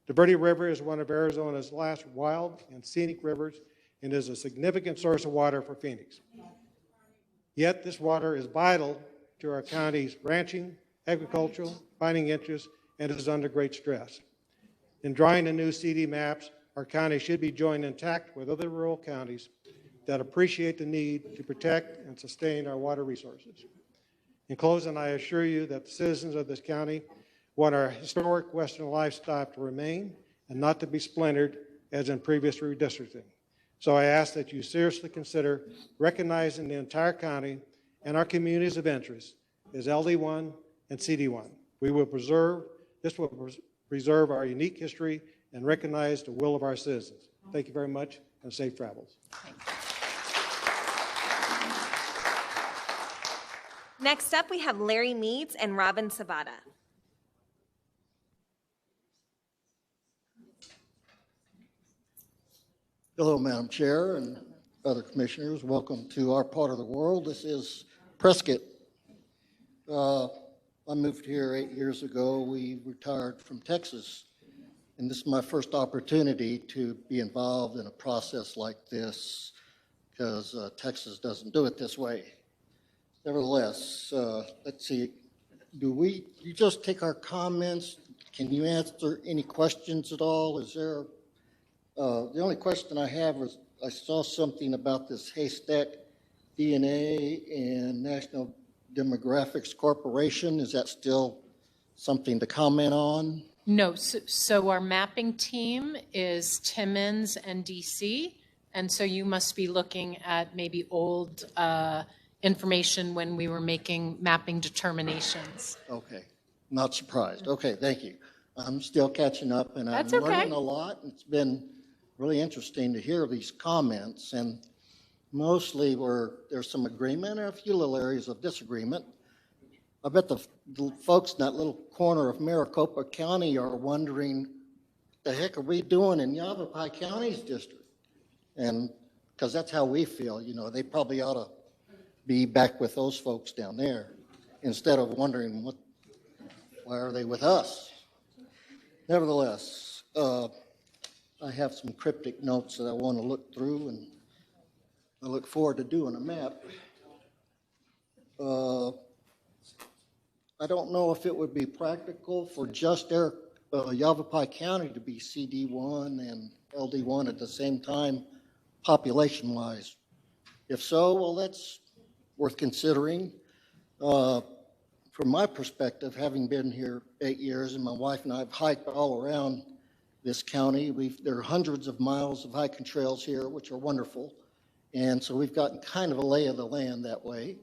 The Verde River is one of Arizona's last wild and scenic rivers and is a significant source of water for Phoenix. Yet this water is vital to our county's ranching, agricultural, mining interests, and is under great stress. In drawing the new CD maps, our county should be joined intact with other rural counties that appreciate the need to protect and sustain our water resources. In closing, I assure you that the citizens of this county want our historic Western lifestyle to remain and not to be splintered as in previous redistricting. So I ask that you seriously consider recognizing the entire county and our communities of interest as LD1 and CD1. This will preserve our unique history and recognize the will of our citizens. Thank you very much and safe travels. Next up, we have Larry Meads and Robin Sabata. Hello, Madam Chair and other commissioners. Welcome to our part of the world. This is Prescott. I moved here 8 years ago. We retired from Texas, and this is my first opportunity to be involved in a process like this because Texas doesn't do it this way. Nevertheless, let's see, you just take our comments? Can you answer any questions at all? Is there, the only question I have is, I saw something about this haystack DNA and National Demographics Corporation. Is that still something to comment on? No, so our mapping team is Timmins and DC, and so you must be looking at maybe old information when we were making mapping determinations. Okay, not surprised. Okay, thank you. I'm still catching up, and I'm learning a lot. It's been really interesting to hear these comments, and mostly where there's some agreement and a few little areas of disagreement. I bet the folks in that little corner of Maricopa County are wondering, what the heck are we doing in Yavapai County's district? And because that's how we feel, you know, they probably ought to be back with those folks down there instead of wondering why are they with us? Nevertheless, I have some cryptic notes that I want to look through, and I look forward to doing a map. I don't know if it would be practical for just Yavapai County to be CD1 and LD1 at the same time, population-wise. If so, well, that's worth considering. From my perspective, having been here 8 years, and my wife and I have hiked all around this county. There are hundreds of miles of hiking trails here, which are wonderful. And so we've gotten kind of a lay of the land that way.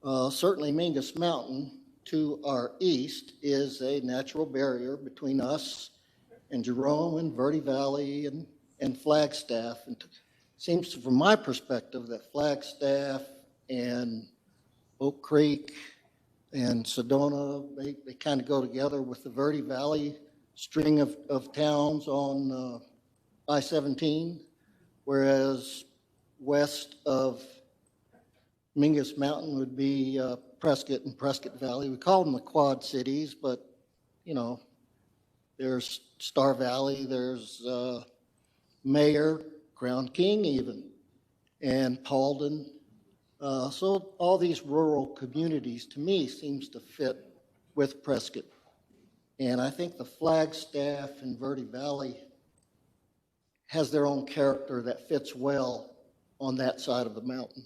Certainly Mingus Mountain to our east is a natural barrier between us and Jerome and Verde Valley and Flagstaff. And it seems from my perspective that Flagstaff and Oak Creek and Sedona, they kind of go together with the Verde Valley string of towns on I-17, whereas west of Mingus Mountain would be Prescott and Prescott Valley. We call them the Quad Cities, but, you know, there's Star Valley, there's Mayor, Crown King even, and Paulden. So all these rural communities, to me, seems to fit with Prescott. And I think the Flagstaff and Verde Valley has their own character that fits well on that side of the mountain.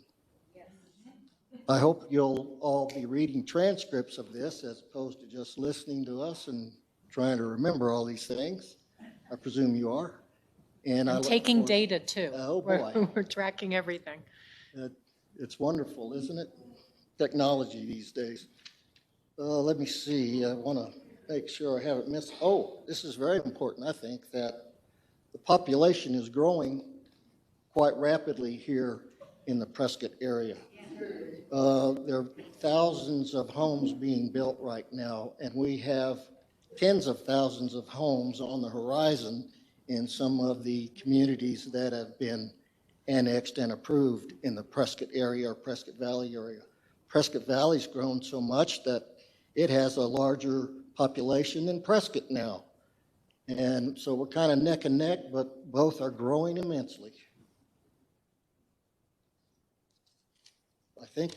I hope you'll all be reading transcripts of this as opposed to just listening to us and trying to remember all these things. I presume you are. And I'm taking data too. Oh boy. We're tracking everything. It's wonderful, isn't it? Technology these days. Let me see. I want to make sure I haven't missed. Oh, this is very important. I think that the population is growing quite rapidly here in the Prescott area. There are thousands of homes being built right now, and we have tens of thousands of homes on the horizon in some of the communities that have been annexed and approved in the Prescott area or Prescott Valley area. Prescott Valley's grown so much that it has a larger population than Prescott now. And so we're kind of neck and neck, but both are growing immensely. I think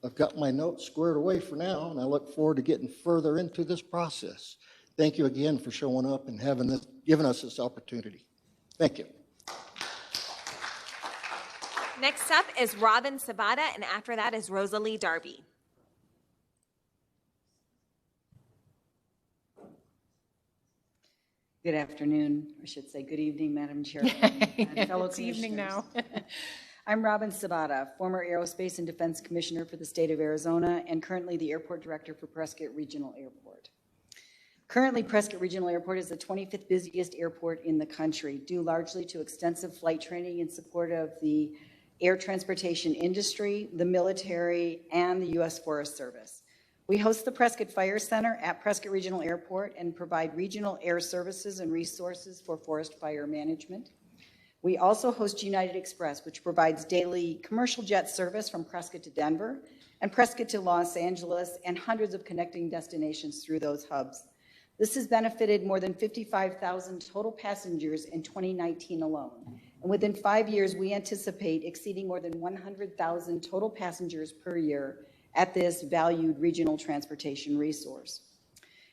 I've got my notes squared away for now, and I look forward to getting further into this process. Thank you again for showing up and giving us this opportunity. Thank you. Next up is Robin Sabata, and after that is Rosalie Darby. Good afternoon, or I should say good evening, Madam Chair. And fellow It's evening now. I'm Robin Sabata, former Aerospace and Defense Commissioner for the state of Arizona and currently the Airport Director for Prescott Regional Airport. Currently, Prescott Regional Airport is the 25th busiest airport in the country, due largely to extensive flight training in support of the air transportation industry, the military, and the U.S. Forest Service. We host the Prescott Fire Center at Prescott Regional Airport and provide regional air services and resources for forest fire management. We also host United Express, which provides daily commercial jet service from Prescott to Denver and Prescott to Los Angeles and hundreds of connecting destinations through those hubs. This has benefited more than 55,000 total passengers in 2019 alone. And within 5 years, we anticipate exceeding more than 100,000 total passengers per year at this valued regional transportation resource.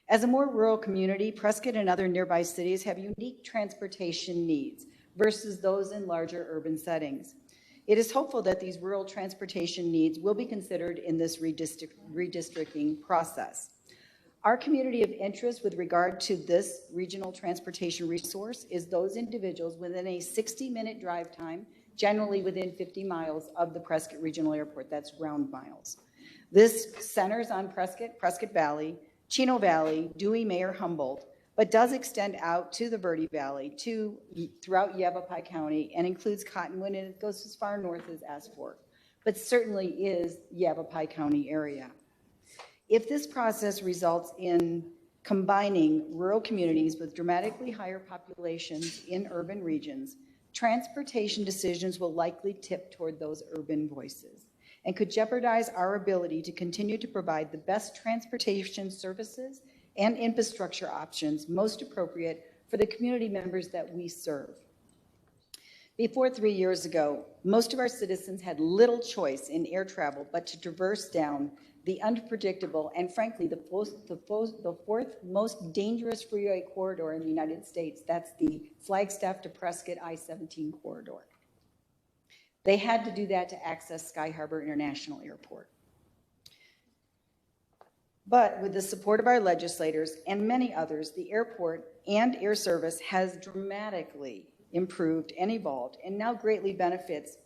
As a more rural community, Prescott and other nearby cities have unique transportation needs versus those in larger urban settings. It is hopeful that these rural transportation needs will be considered in this redistricting process. Our community of interest with regard to this regional transportation resource is those individuals within a 60-minute drive time, generally within 50 miles of the Prescott Regional Airport. That's ground miles. This centers on Prescott, Prescott Valley, Chino Valley, Dewey, Mayor, Humboldt, but does extend out to the Verde Valley, throughout Yavapai County, and includes Cottonwood, and it goes as far north as Asfork, but certainly is Yavapai County area. If this process results in combining rural communities with dramatically higher populations in urban regions, transportation decisions will likely tip toward those urban voices and could jeopardize our ability to continue to provide the best transportation services and infrastructure options most appropriate for the community members that we serve. Before 3 years ago, most of our citizens had little choice in air travel but to traverse down the unpredictable and frankly the fourth most dangerous freeway corridor in the United States. That's the Flagstaff to Prescott I-17 corridor. They had to do that to access Sky Harbor International Airport. But with the support of our legislators and many others, the airport and air service has dramatically improved and evolved and now greatly benefits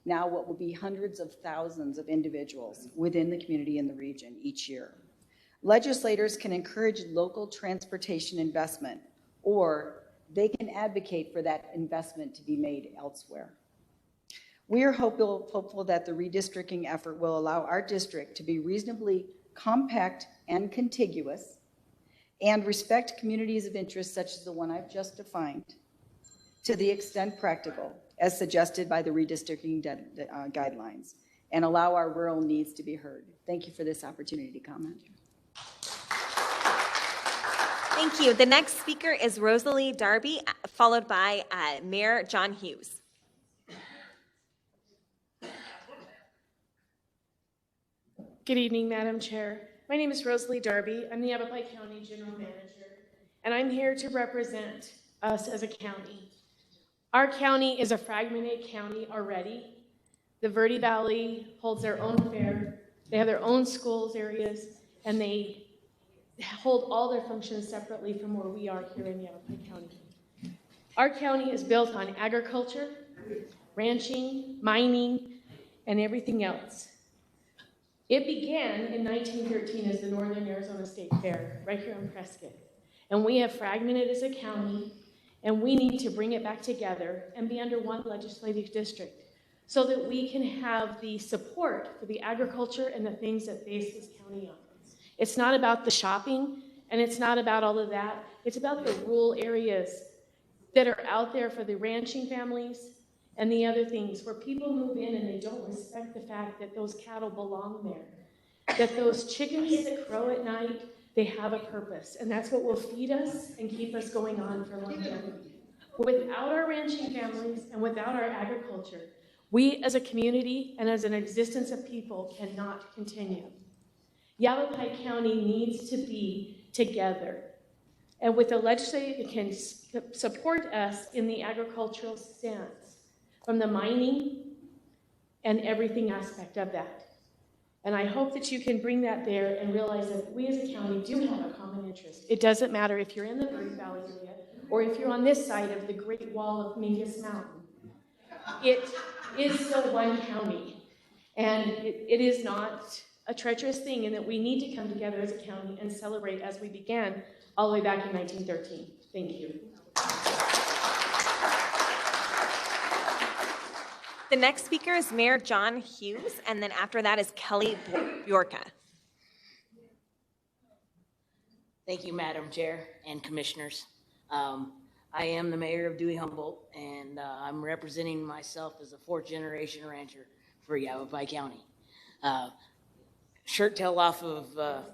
now what will be hundreds of thousands of individuals within the community in the region each year. Legislators can encourage local transportation investment, or they can advocate for that investment to be made elsewhere. We are hopeful that the redistricting effort will allow our district to be reasonably compact and contiguous and respect communities of interest such as the one I've just defined to the extent practical, as suggested by the redistricting guidelines, and allow our rural needs to be heard. Thank you for this opportunity to comment. Thank you. The next speaker is Rosalie Darby, followed by Mayor John Hughes. Good evening, Madam Chair. My name is Rosalie Darby. I'm the Yavapai County General Manager, and I'm here to represent us as a county. Our county is a fragmented county already. The Verde Valley holds their own fair. They have their own schools areas, and they hold all their functions separately from where we are here in Yavapai County. Our county is built on agriculture, ranching, mining, and everything else. It began in 1913 as the Northern Arizona State Fair, right here in Prescott. And we have fragmented as a county, and we need to bring it back together and be under one legislative district so that we can have the support for the agriculture and the things that base this county on. It's not about the shopping, and it's not about all of that. It's about the rural areas that are out there for the ranching families and the other things where people move in and they don't respect the fact that those cattle belong there, that those chickens that crow at night, they have a purpose, and that's what will feed us and keep us going on for longevity. Without our ranching families and without our agriculture, we as a community and as an existence of people cannot continue. Yavapai County needs to be together, and with the legislature that can support us in the agricultural stance, from the mining and everything aspect of that. And I hope that you can bring that there and realize that we as a county do have a common interest. It doesn't matter if you're in the Verde Valley area or if you're on this side of the Great Wall of Mingus Mountain. It is still one county, and it is not a treacherous thing in that we need to come together as a county and celebrate as we began all the way back in 1913. Thank you. The next speaker is Mayor John Hughes, and then after that is Kelly Bjorka. Thank you, Madam Chair and Commissioners. I am the mayor of Dewey Humboldt, and I'm representing myself as a fourth-generation rancher for Yavapai County. Shirt tail off of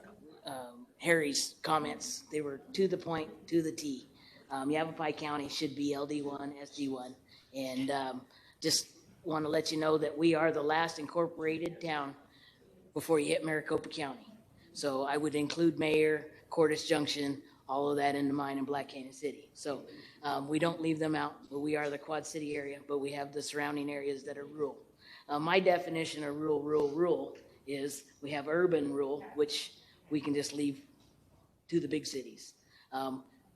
Harry's comments. They were to the point, to the T. Yavapai County should be LD1, SD1, and just want to let you know that we are the last incorporated town before you hit Maricopa County. So I would include Mayor, Cordis Junction, all of that into mine in Black Canyon City. So we don't leave them out, but we are the Quad City area, but we have the surrounding areas that are rural. My definition of rural is we have urban rural, which we can just leave to the big cities.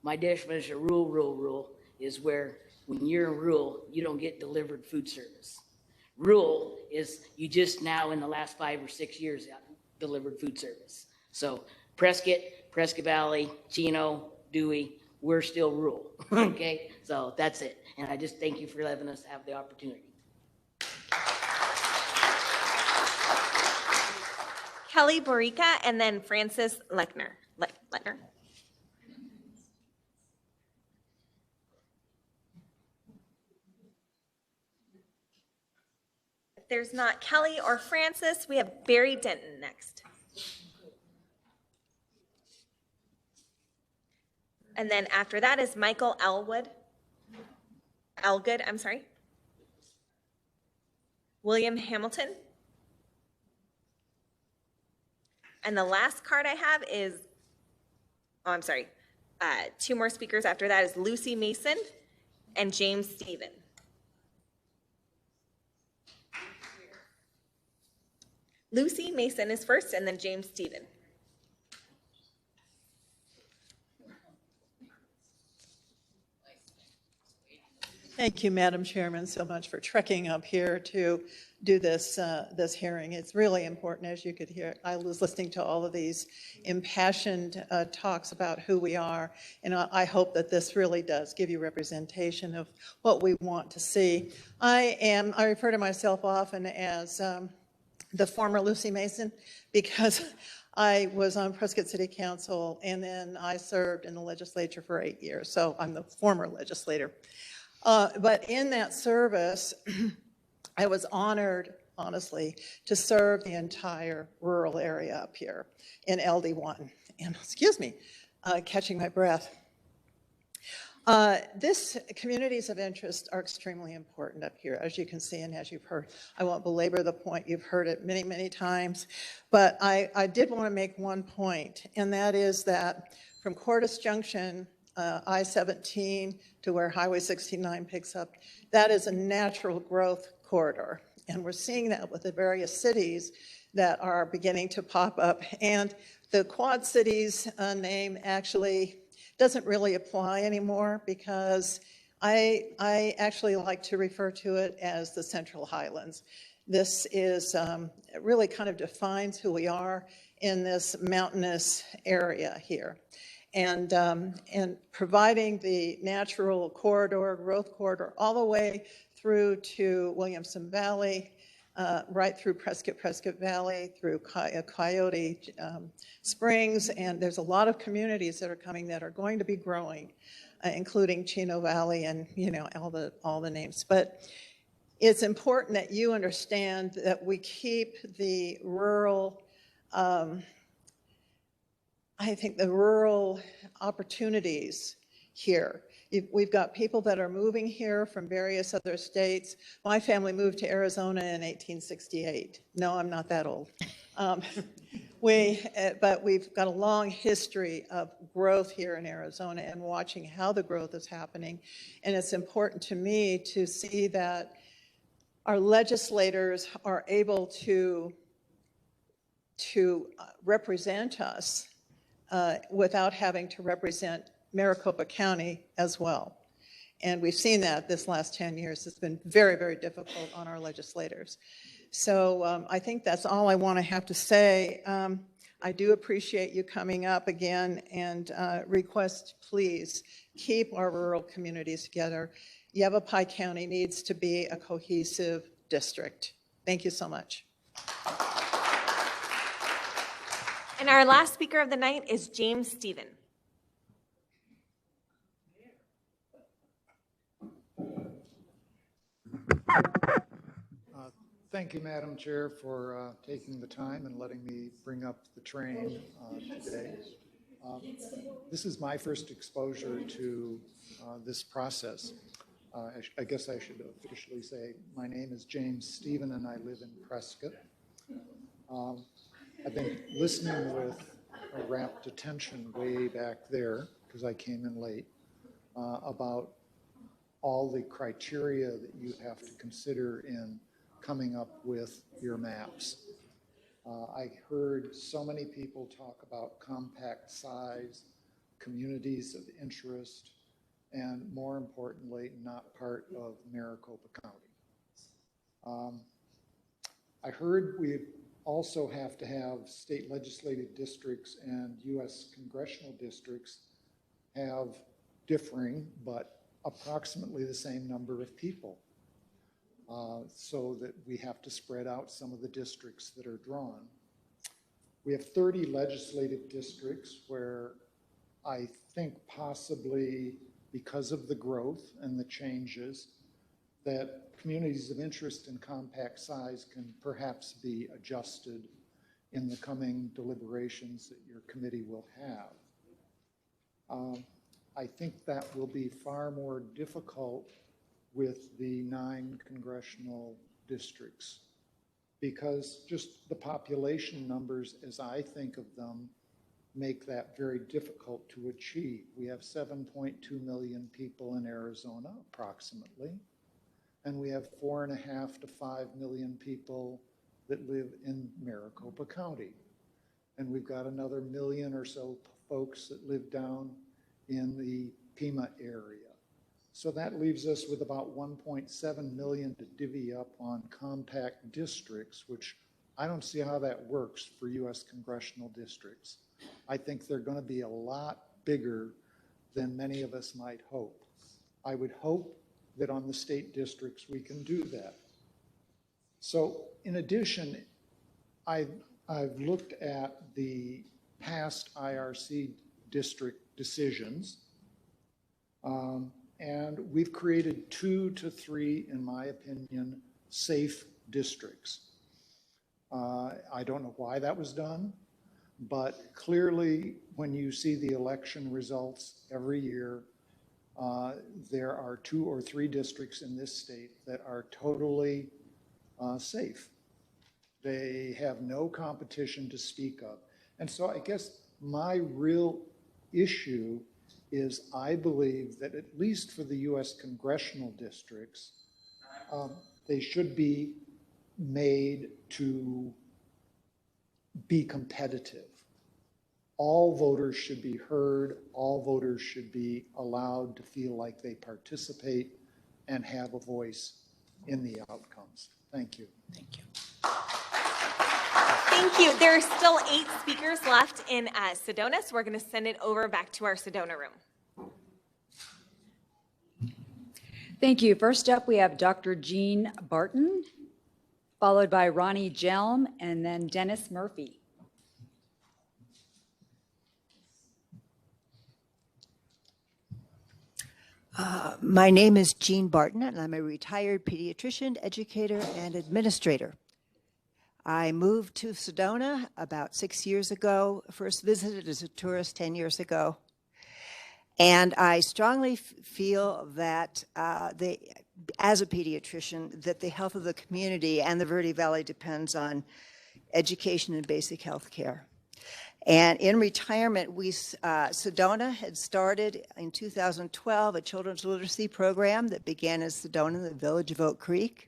My definition of rural is where when you're in rural, you don't get delivered food service. Rural is you just now in the last 5 or 6 years got delivered food service. So Prescott Valley, Chino, Dewey, we're still rural, okay? So that's it. And I just thank you for letting us have the opportunity. Kelly Borica, and then Francis Lechner. If there's not Kelly or Francis, we have Barry Denton next. And then after that is Michael Elgood, I'm sorry. William Hamilton. And the last card I have is, two more speakers after that is Lucy Mason and James Stephen. Lucy Mason is first, and then James Stephen. Thank you, Madam Chairman, so much for trekking up here to do this this hearing. It's really important, as you could hear. I was listening to all of these impassioned talks about who we are, and I hope that this really does give you representation of what we want to see. I refer to myself often as the former Lucy Mason, because I was on Prescott City Council, and then I served in the legislature for 8 years, so I'm the former legislator. But in that service, I was honored, honestly, to serve the entire rural area up here in LD1. And excuse me, catching my breath. This communities of interest are extremely important up here, as you can see and as you've heard. I won't belabor the point. You've heard it many, many times. But I did want to make one point, and that is that from Cordis Junction, I-17 to where Highway 69 picks up, that is a natural growth corridor. And we're seeing that with the various cities that are beginning to pop up. And the Quad Cities name actually doesn't really apply anymore, because I actually like to refer to it as the Central Highlands. This is really kind of defines who we are in this mountainous area here. And providing the natural corridor, growth corridor, all the way through to Williamson Valley, right through Prescott Valley, through Coyote Springs, and there's a lot of communities that are coming that are going to be growing, including Chino Valley and all the names. But it's important that you understand that we keep the rural. I think the rural opportunities here. We've got people that are moving here from various other states. My family moved to Arizona in 1868. No, I'm not that old. But we've got a long history of growth here in Arizona and watching how the growth is happening. And it's important to me to see that our legislators are able to represent us without having to represent Maricopa County as well. And we've seen that this last 10 years. It's been very, very difficult on our legislators. So I think that's all I want to have to say. I do appreciate you coming up again, and request, please, keep our rural communities together. Yavapai County needs to be a cohesive district. Thank you so much. And our last speaker of the night is James Stephen. Thank you, Madam Chair, for taking the time and letting me bring up the train today. This is my first exposure to this process. I guess I should officially say my name is James Stephen and I live in Prescott. I've been listening with rapt attention way back there, because I came in late, about all the criteria that you have to consider in coming up with your maps. I heard so many people talk about compact size, communities of interest, and more importantly, not part of Maricopa County. I heard we also have to have state legislative districts and U.S. congressional districts have differing, but approximately the same number of people. So that we have to spread out some of the districts that are drawn. We have 30 legislative districts where I think possibly because of the growth and the changes that communities of interest and compact size can perhaps be adjusted in the coming deliberations that your committee will have. I think that will be far more difficult with the 9 congressional districts, because just the population numbers, as I think of them, make that very difficult to achieve. We have 7.2 million people in Arizona, approximately, and we have 4.5 to 5 million people that live in Maricopa County. And we've got another million or so folks that live down in the Pima area. So that leaves us with about 1.7 million to divvy up on compact districts, which I don't see how that works for U.S. congressional districts. I think they're going to be a lot bigger than many of us might hope. I would hope that on the state districts we can do that. So in addition, I've looked at the past IRC district decisions. And we've created 2 to 3, in my opinion, safe districts. I don't know why that was done, but clearly when you see the election results every year, there are 2 or 3 districts in this state that are totally safe. They have no competition to speak of. And so I guess my real issue is I believe that at least for the U.S. congressional districts, they should be made to be competitive. All voters should be heard. All voters should be allowed to feel like they participate and have a voice in the outcomes. Thank you. Thank you. Thank you. There are still 8 speakers left in Sedona, so we're going to send it over back to our Sedona room. Thank you. First up, we have Dr. Jean Barton, followed by Ronnie Jelm, and then Dennis Murphy. My name is Jean Barton, and I'm a retired pediatrician, educator, and administrator. I moved to Sedona about 6 years ago, first visited as a tourist 10 years ago. And I strongly feel that as a pediatrician, that the health of the community and the Verde Valley depends on education and basic health care. And in retirement, Sedona had started in 2012 a children's literacy program that began in Sedona in the village of Oak Creek.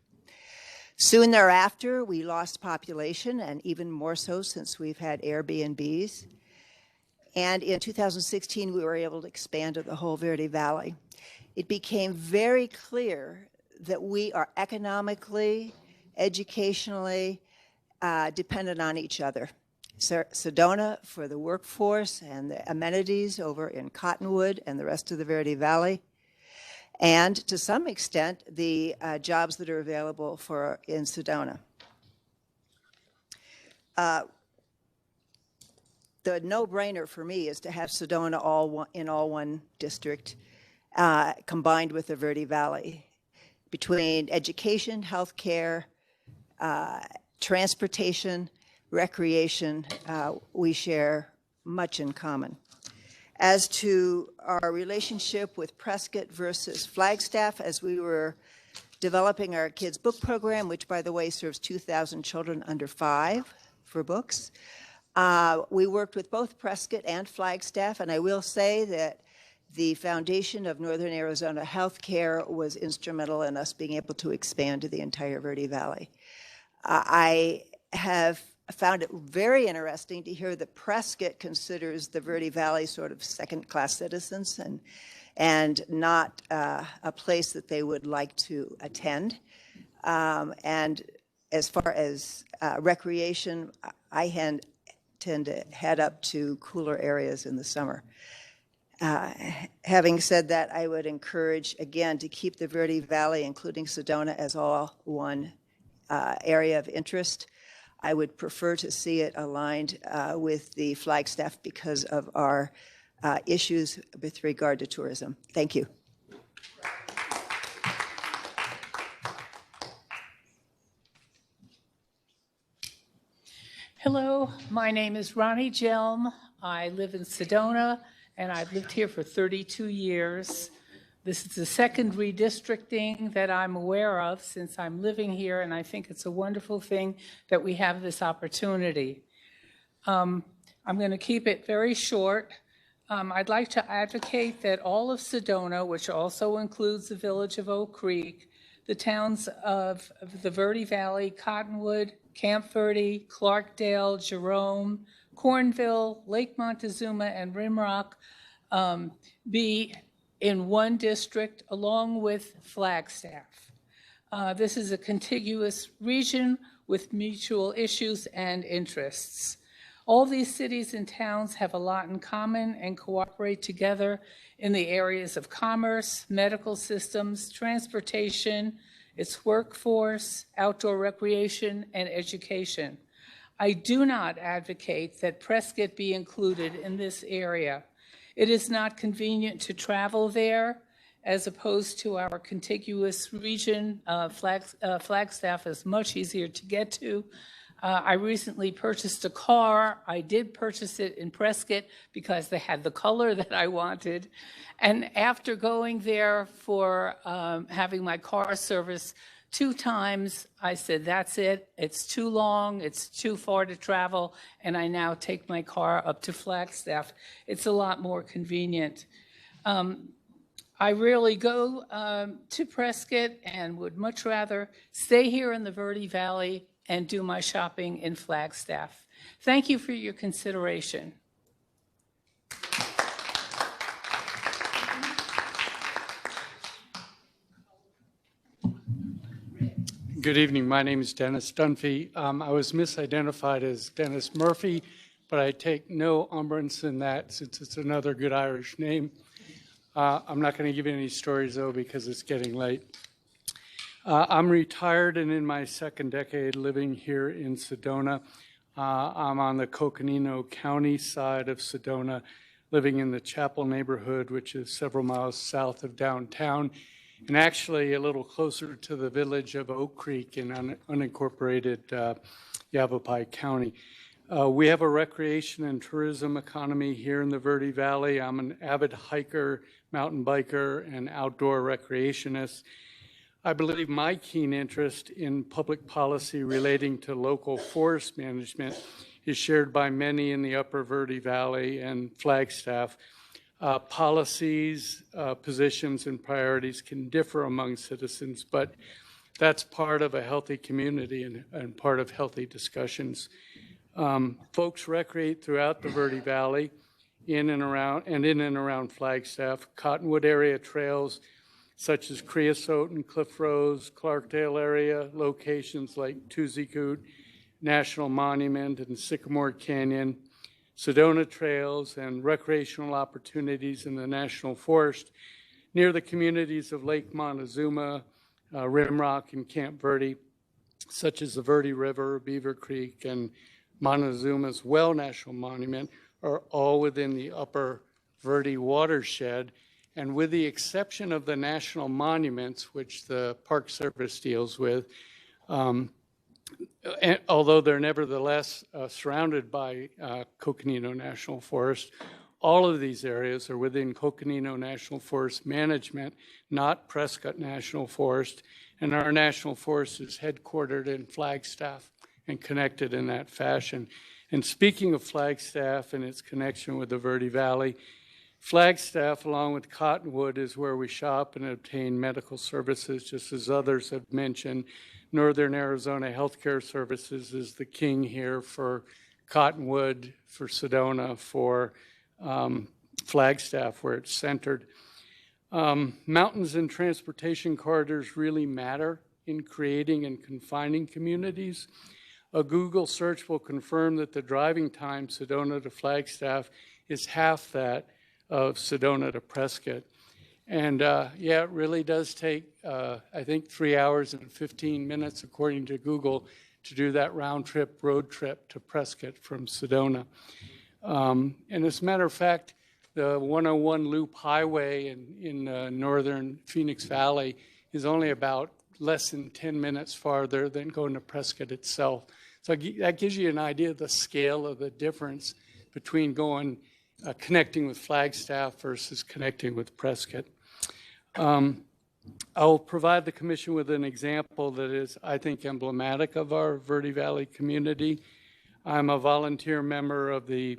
Soon thereafter, we lost population, and even more so since we've had Airbnbs. And in 2016, we were able to expand to the whole Verde Valley. It became very clear that we are economically, educationally dependent on each other. Sedona for the workforce and the amenities over in Cottonwood and the rest of the Verde Valley, and to some extent, the jobs that are available in Sedona. The no-brainer for me is to have Sedona in all one district, combined with the Verde Valley. Between education, healthcare, transportation, recreation, we share much in common. As to our relationship with Prescott versus Flagstaff, as we were developing our kids' book program, which, by the way, serves 2,000 children under 5 for books, we worked with both Prescott and Flagstaff, and I will say that the foundation of Northern Arizona Healthcare was instrumental in us being able to expand to the entire Verde Valley. I have found it very interesting to hear that Prescott considers the Verde Valley sort of second-class citizens and not a place that they would like to attend. And as far as recreation, I tend to head up to cooler areas in the summer. Having said that, I would encourage, again, to keep the Verde Valley, including Sedona, as all one area of interest. I would prefer to see it aligned with the Flagstaff because of our issues with regard to tourism. Thank you. Hello, my name is Ronnie Jelm. I live in Sedona, and I've lived here for 32 years. This is the second redistricting that I'm aware of since I'm living here, and I think it's a wonderful thing that we have this opportunity. I'm going to keep it very short. I'd like to advocate that all of Sedona, which also includes the village of Oak Creek, the towns of the Verde Valley, Cottonwood, Camp Verde, Clarkdale, Jerome, Cornville, Lake Montezuma, and Rimrock be in one district along with Flagstaff. This is a contiguous region with mutual issues and interests. All these cities and towns have a lot in common and cooperate together in the areas of commerce, medical systems, transportation, its workforce, outdoor recreation, and education. I do not advocate that Prescott be included in this area. It is not convenient to travel there, as opposed to our contiguous region. Flagstaff is much easier to get to. I recently purchased a car. I did purchase it in Prescott because they had the color that I wanted. And after going there for having my car serviced 2 times, I said, that's it. It's too long. It's too far to travel. And I now take my car up to Flagstaff. It's a lot more convenient. I rarely go to Prescott and would much rather stay here in the Verde Valley and do my shopping in Flagstaff. Thank you for your consideration. Good evening. My name is Dennis Dunphy. I was misidentified as Dennis Murphy, but I take no umbrance in that since it's another good Irish name. I'm not going to give you any stories, though, because it's getting late. I'm retired and in my second decade living here in Sedona. I'm on the Coconino County side of Sedona, living in the Chapel neighborhood, which is several miles south of downtown, and actually a little closer to the village of Oak Creek in unincorporated Yavapai County. We have a recreation and tourism economy here in the Verde Valley. I'm an avid hiker, mountain biker, and outdoor recreationist. I believe my keen interest in public policy relating to local forest management is shared by many in the Upper Verde Valley and Flagstaff. Policies, positions, and priorities can differ among citizens, but that's part of a healthy community and part of healthy discussions. Folks recreate throughout the Verde Valley, in and around Flagstaff. Cottonwood area trails, such as Creosote and Cliff Rose, Clarkdale area locations like Tuzicoot National Monument and Sycamore Canyon, Sedona trails, and recreational opportunities in the National Forest near the communities of Lake Montezuma, Rimrock, and Camp Verde, such as the Verde River, Beaver Creek, and Montezuma's Well National Monument, are all within the upper Verde watershed. And with the exception of the national monuments, which the Park Service deals with, although they're nevertheless surrounded by Coconino National Forest, all of these areas are within Coconino National Forest management, not Prescott National Forest. And our national forest is headquartered in Flagstaff and connected in that fashion. And speaking of Flagstaff and its connection with the Verde Valley, Flagstaff, along with Cottonwood, is where we shop and obtain medical services, just as others have mentioned. Northern Arizona Healthcare Services is the king here for Cottonwood, for Sedona, for Flagstaff, where it's centered. Mountains and transportation corridors really matter in creating and confining communities. A Google search will confirm that the driving time Sedona to Flagstaff is half that of Sedona to Prescott. And yeah, it really does take, I think, 3 hours and 15 minutes, according to Google, to do that round trip, road trip to Prescott from Sedona. And as a matter of fact, the 101 Loop Highway in northern Phoenix Valley is only about less than 10 minutes farther than going to Prescott itself. So that gives you an idea of the scale of the difference between connecting with Flagstaff versus connecting with Prescott. I'll provide the commission with an example that is, I think, emblematic of our Verde Valley community. I'm a volunteer member of the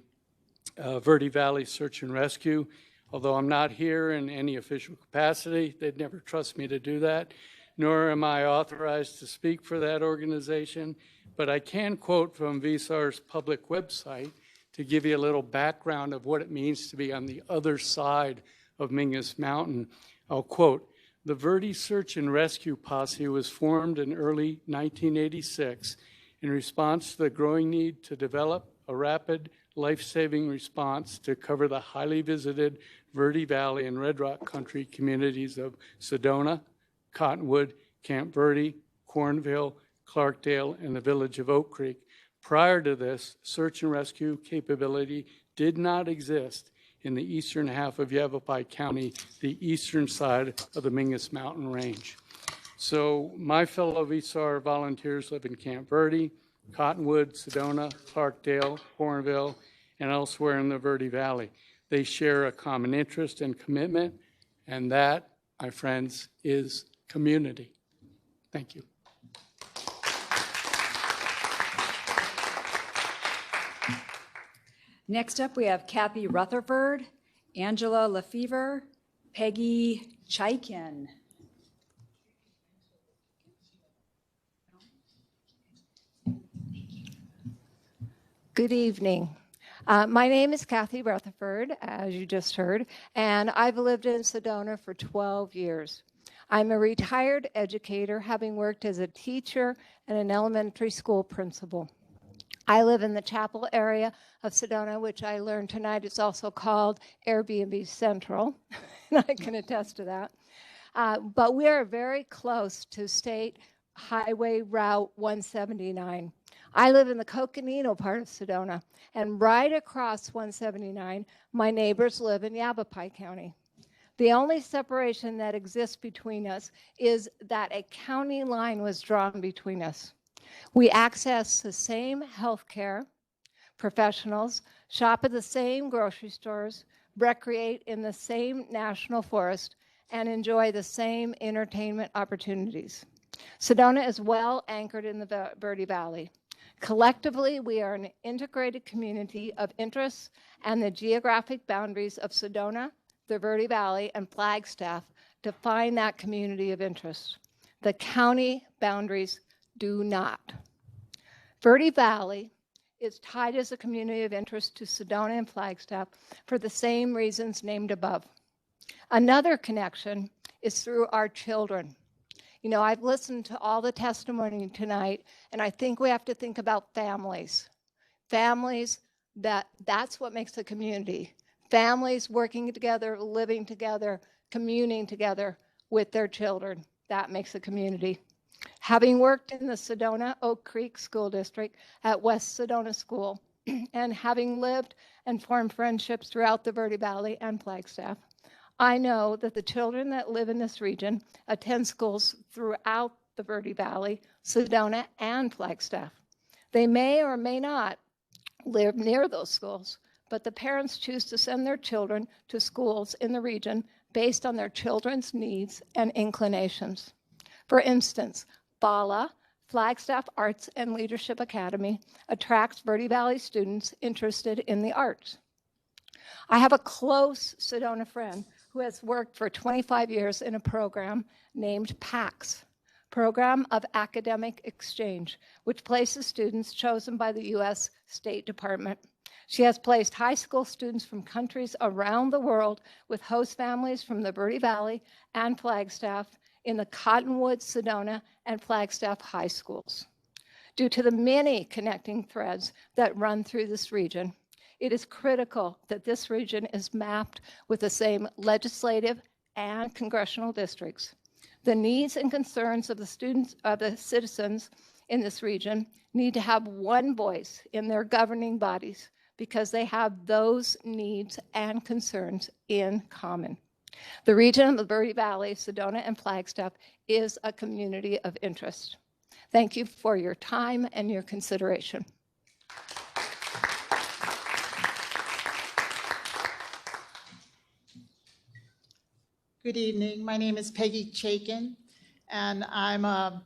Verde Valley Search and Rescue. Although I'm not here in any official capacity, they'd never trust me to do that, nor am I authorized to speak for that organization. But I can quote from VSAR's public website to give you a little background of what it means to be on the other side of Mingus Mountain. I'll quote, "The Verde Search and Rescue Posse was formed in early 1986 in response to the growing need to develop a rapid life-saving response to cover the highly visited Verde Valley and Red Rock Country communities of Sedona, Cottonwood, Camp Verde, Cornville, Clarkdale, and the village of Oak Creek. Prior to this, search and rescue capability did not exist in the eastern half of Yavapai County, the eastern side of the Mingus Mountain Range." So my fellow VSAR volunteers live in Camp Verde, Cottonwood, Sedona, Clarkdale, Cornville, and elsewhere in the Verde Valley. They share a common interest and commitment, and that, my friends, is community. Thank you. Next up, we have Kathy Rutherford, Angela Lefevre, Peggy Chaikin. Good evening. My name is Kathy Rutherford, as you just heard, and I've lived in Sedona for 12 years. I'm a retired educator, having worked as a teacher and an elementary school principal. I live in the Chapel area of Sedona, which I learned tonight is also called Airbnb Central, and I can attest to that. But we are very close to State Highway Route 179. I live in the Coconino part of Sedona, and right across 179, my neighbors live in Yavapai County. The only separation that exists between us is that a county line was drawn between us. We access the same healthcare professionals, shop at the same grocery stores, recreate in the same national forest, and enjoy the same entertainment opportunities. Sedona is well anchored in the Verde Valley. Collectively, we are an integrated community of interests, and the geographic boundaries of Sedona, the Verde Valley, and Flagstaff define that community of interest. The county boundaries do not. Verde Valley is tied as a community of interest to Sedona and Flagstaff for the same reasons named above. Another connection is through our children. You know, I've listened to all the testimony tonight, and I think we have to think about families. Families, that's what makes a community. Families working together, living together, communing together with their children. That makes a community. Having worked in the Sedona Oak Creek School District at West Sedona School, and having lived and formed friendships throughout the Verde Valley and Flagstaff, I know that the children that live in this region attend schools throughout the Verde Valley, Sedona, and Flagstaff. They may or may not live near those schools, but the parents choose to send their children to schools in the region based on their children's needs and inclinations. For instance, FALA, Flagstaff Arts and Leadership Academy, attracts Verde Valley students interested in the arts. I have a close Sedona friend who has worked for 25 years in a program named PAX, Program of Academic Exchange, which places students chosen by the U.S. State Department. She has placed high school students from countries around the world with host families from the Verde Valley and Flagstaff in the Cottonwood, Sedona, and Flagstaff high schools. Due to the many connecting threads that run through this region, it is critical that this region is mapped with the same legislative and congressional districts. The needs and concerns of the citizens in this region need to have one voice in their governing bodies because they have those needs and concerns in common. The region of the Verde Valley, Sedona, and Flagstaff is a community of interest. Thank you for your time and your consideration. Good evening. My name is Peggy Chaikin, and I'm a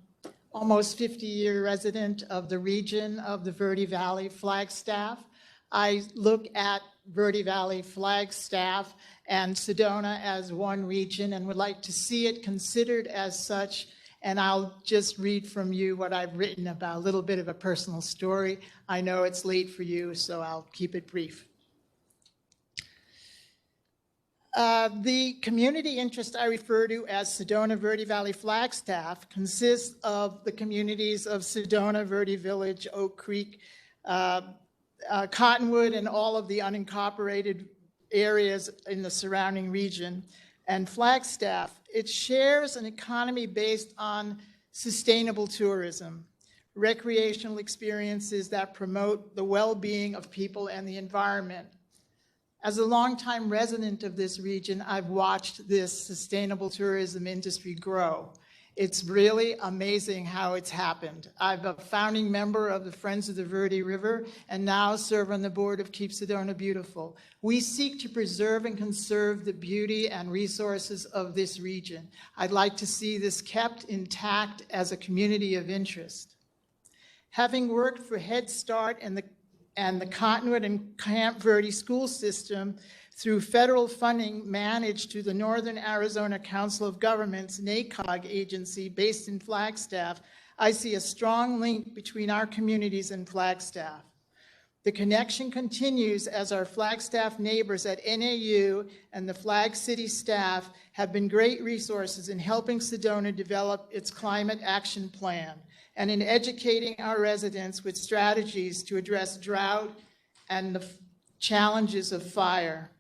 almost 50-year resident of the region of the Verde Valley Flagstaff. I look at Verde Valley Flagstaff and Sedona as one region and would like to see it considered as such. And I'll just read from you what I've written about, a little bit of a personal story. I know it's late for you, so I'll keep it brief. The community interest I refer to as Sedona Verde Valley Flagstaff consists of the communities of Sedona, Verde Village, Oak Creek, Cottonwood, and all of the unincorporated areas in the surrounding region, and Flagstaff. It shares an economy based on sustainable tourism, recreational experiences that promote the well-being of people and the environment. As a longtime resident of this region, I've watched this sustainable tourism industry grow. It's really amazing how it's happened. I'm a founding member of the Friends of the Verde River and now serve on the board of Keep Sedona Beautiful. We seek to preserve and conserve the beauty and resources of this region. I'd like to see this kept intact as a community of interest. Having worked for Head Start and the Cottonwood and Camp Verde school system through federal funding managed to the Northern Arizona Council of Governments, NACOG agency based in Flagstaff, I see a strong link between our communities and Flagstaff. The connection continues as our Flagstaff neighbors at NAU and the Flag City staff have been great resources in helping Sedona develop its climate action plan and in educating our residents with strategies to address drought and the challenges of fire.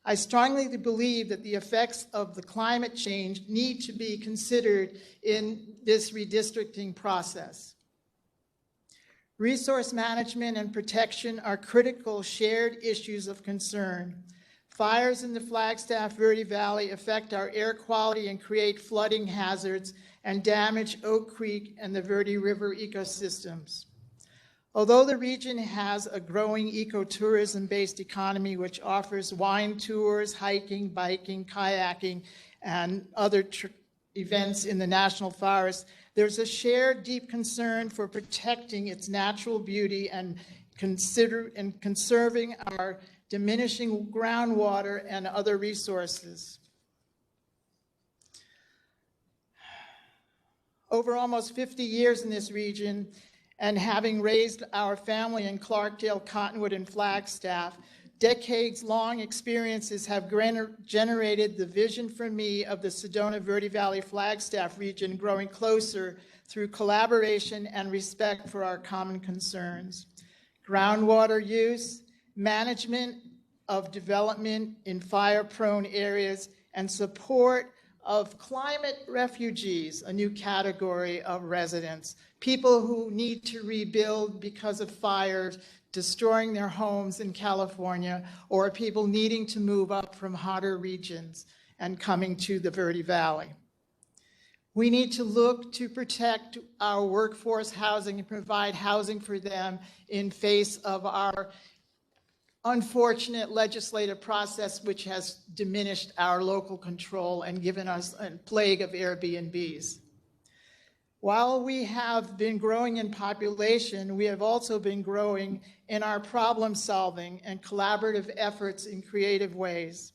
I strongly believe that the effects of the climate change need to be considered in this redistricting process. Resource management and protection are critical shared issues of concern. Fires in the Flagstaff Verde Valley affect our air quality and create flooding hazards and damage Oak Creek and the Verde River ecosystems. Although the region has a growing ecotourism-based economy which offers wine tours, hiking, biking, kayaking, and other events in the national forest, there's a shared deep concern for protecting its natural beauty and conserving our diminishing groundwater and other resources. Over almost 50 years in this region, and having raised our family in Clarkdale, Cottonwood, and Flagstaff, decades-long experiences have generated the vision for me of the Sedona Verde Valley Flagstaff region growing closer through collaboration and respect for our common concerns. Groundwater use, management of development in fire-prone areas, and support of climate refugees, a new category of residents, people who need to rebuild because of fires destroying their homes in California, or people needing to move up from hotter regions and coming to the Verde Valley. We need to look to protect our workforce housing and provide housing for them in face of our unfortunate legislative process, which has diminished our local control and given us a plague of Airbnbs. While we have been growing in population, we have also been growing in our problem solving and collaborative efforts in creative ways.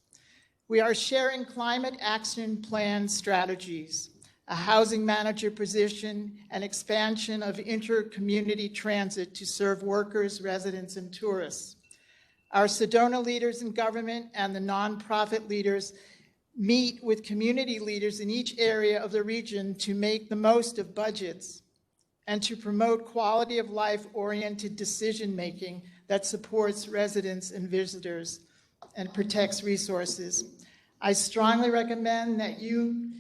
We are sharing climate action plan strategies, a housing manager position, and expansion of inter-community transit to serve workers, residents, and tourists. Our Sedona leaders in government and the nonprofit leaders meet with community leaders in each area of the region to make the most of budgets and to promote quality of life-oriented decision-making that supports residents and visitors and protects resources. I strongly recommend that you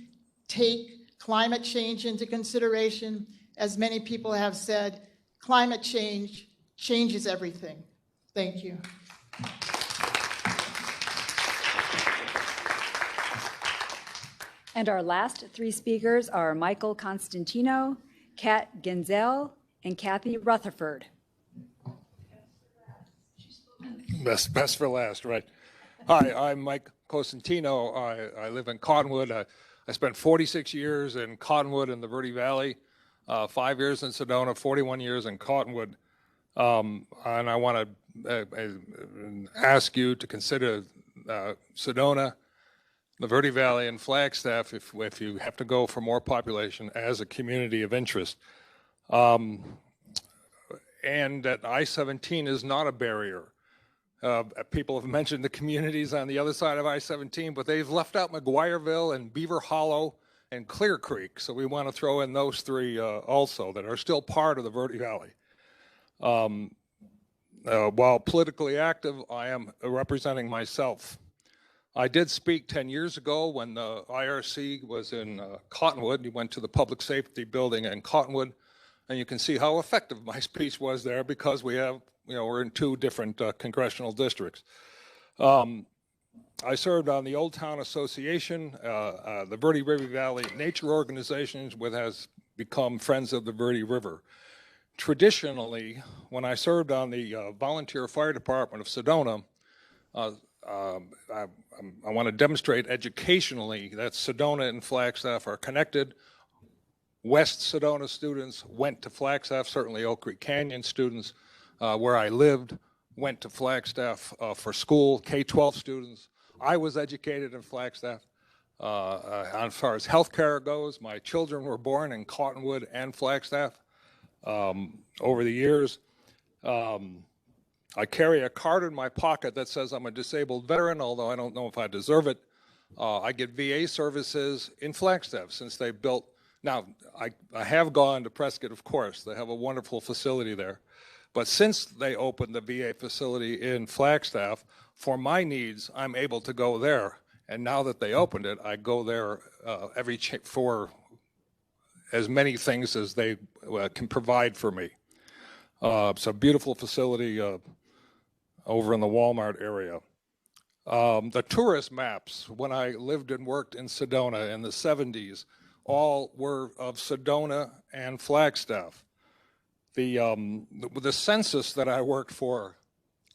take climate change into consideration. As many people have said, climate change changes everything. Thank you. And our last three speakers are Michael Constantino, Kat Genzel, and Kathy Rutherford. Best for last, right? Hi, I'm Mike Cosentino. I live in Cottonwood. I spent 46 years in Cottonwood in the Verde Valley, 5 years in Sedona, 41 years in Cottonwood. And I want to ask you to consider Sedona, the Verde Valley, and Flagstaff, if you have to go for more population, as a community of interest. And that I-17 is not a barrier. People have mentioned the communities on the other side of I-17, but they've left out McGuireville and Beaver Hollow and Clear Creek. So we want to throw in those three also that are still part of the Verde Valley. While politically active, I am representing myself. I did speak 10 years ago when the IRC was in Cottonwood. You went to the public safety building in Cottonwood, and you can see how effective my speech was there because we have, we're in two different congressional districts. I served on the Old Town Association, the Verde River Valley Nature Organization, which has become Friends of the Verde River. Traditionally, when I served on the Volunteer Fire Department of Sedona, I want to demonstrate educationally that Sedona and Flagstaff are connected. West Sedona students went to Flagstaff, certainly Oak Creek Canyon students, where I lived, went to Flagstaff for school, K-12 students. I was educated in Flagstaff. As far as healthcare goes, my children were born in Cottonwood and Flagstaff. Over the years, I carry a card in my pocket that says I'm a disabled veteran, although I don't know if I deserve it. I get VA services in Flagstaff since they built. Now, I have gone to Prescott, of course. They have a wonderful facility there. But since they opened the VA facility in Flagstaff, for my needs, I'm able to go there. And now that they opened it, I go there for as many things as they can provide for me. It's a beautiful facility over in the Walmart area. The tourist maps, when I lived and worked in Sedona in the 70s, all were of Sedona and Flagstaff. The census that I worked for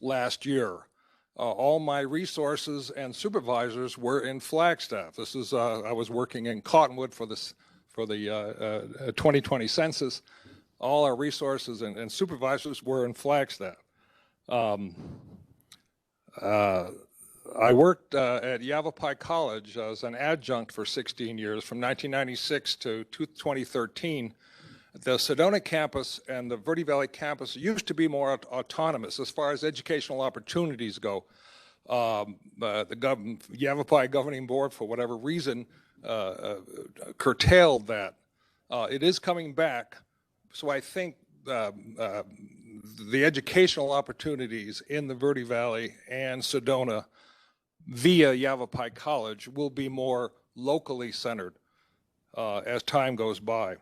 last year, all my resources and supervisors were in Flagstaff. This is I was working in Cottonwood for the 2020 census. All our resources and supervisors were in Flagstaff. I worked at Yavapai College as an adjunct for 16 years, from 1996 to 2013. The Sedona campus and the Verde Valley campus used to be more autonomous as far as educational opportunities go. The Yavapai Governing Board, for whatever reason, curtailed that. It is coming back, so I think the educational opportunities in the Verde Valley and Sedona via Yavapai College will be more locally centered as time goes by.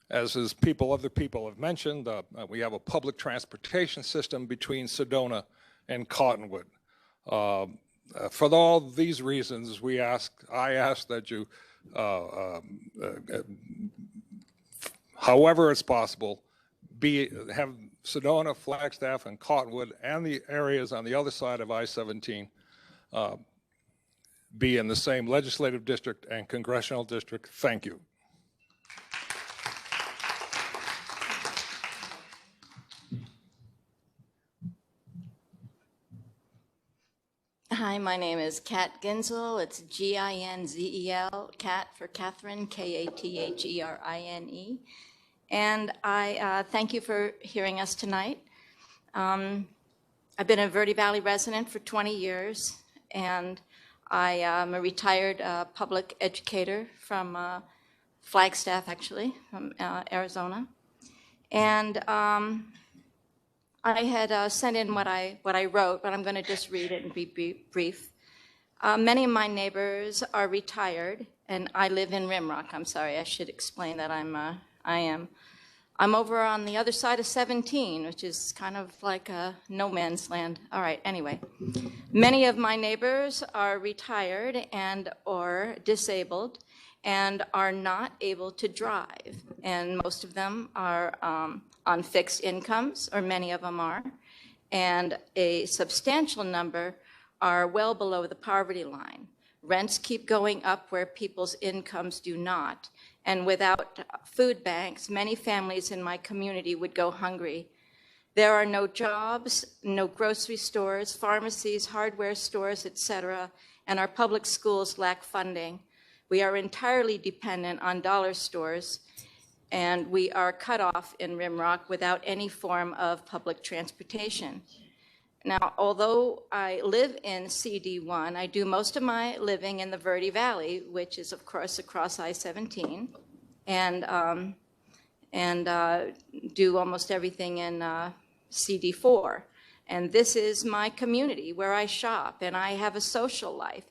As other people have mentioned, we have a public transportation system between Sedona and Cottonwood. For all these reasons, I ask that you, however it's possible, have Sedona, Flagstaff, and Cottonwood, and the areas on the other side of I-17 be in the same legislative district and congressional district. Thank you. Hi, my name is Kat Ginzel. It's Ginzel, Kat for Catherine, Katherine. And I thank you for hearing us tonight. I've been a Verde Valley resident for 20 years, and I am a retired public educator from Flagstaff, actually, from Arizona. And I had sent in what I wrote, but I'm going to just read it and be brief. Many of my neighbors are retired, and I live in Rimrock. I'm sorry, I should explain that I'm over on the other side of 17, which is kind of like a no man's land. All right, anyway. Many of my neighbors are retired and or disabled and are not able to drive. And most of them are on fixed incomes, or many of them are. And a substantial number are well below the poverty line. Rents keep going up where people's incomes do not. And without food banks, many families in my community would go hungry. There are no jobs, no grocery stores, pharmacies, hardware stores, etc., and our public schools lack funding. We are entirely dependent on dollar stores, and we are cut off in Rimrock without any form of public transportation. Now, although I live in CD1, I do most of my living in the Verde Valley, which is, of course, across I-17, and do almost everything in CD4. And this is my community where I shop, and I have a social life.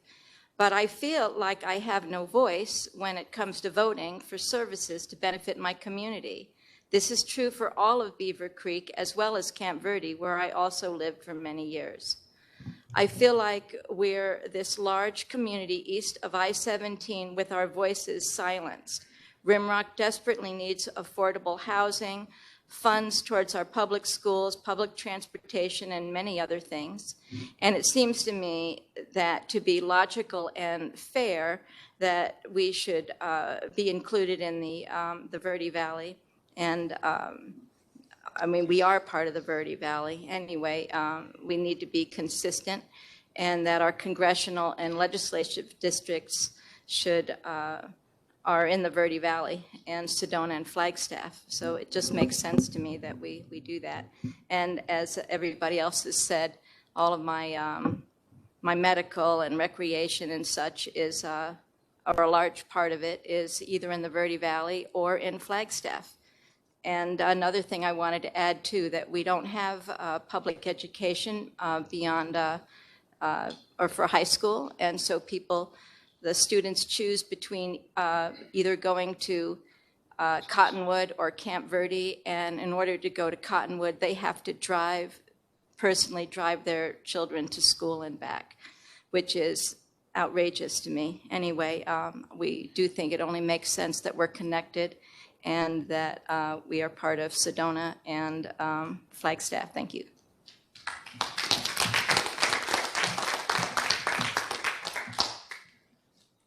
But I feel like I have no voice when it comes to voting for services to benefit my community. This is true for all of Beaver Creek as well as Camp Verde, where I also lived for many years. I feel like we're this large community east of I-17 with our voices silenced. Rimrock desperately needs affordable housing, funds towards our public schools, public transportation, and many other things. And it seems to me that to be logical and fair, that we should be included in the Verde Valley. And I mean, we are part of the Verde Valley. Anyway, we need to be consistent, and that our congressional and legislative districts are in the Verde Valley and Sedona and Flagstaff. So it just makes sense to me that we do that. And as everybody else has said, all of my my medical and recreation and such is, or a large part of it is either in the Verde Valley or in Flagstaff. And another thing I wanted to add too, that we don't have public education beyond or for high school. And so the students choose between either going to Cottonwood or Camp Verde, and in order to go to Cottonwood, they have to personally drive their children to school and back, which is outrageous to me. Anyway, we do think it only makes sense that we're connected and that we are part of Sedona and Flagstaff. Thank you.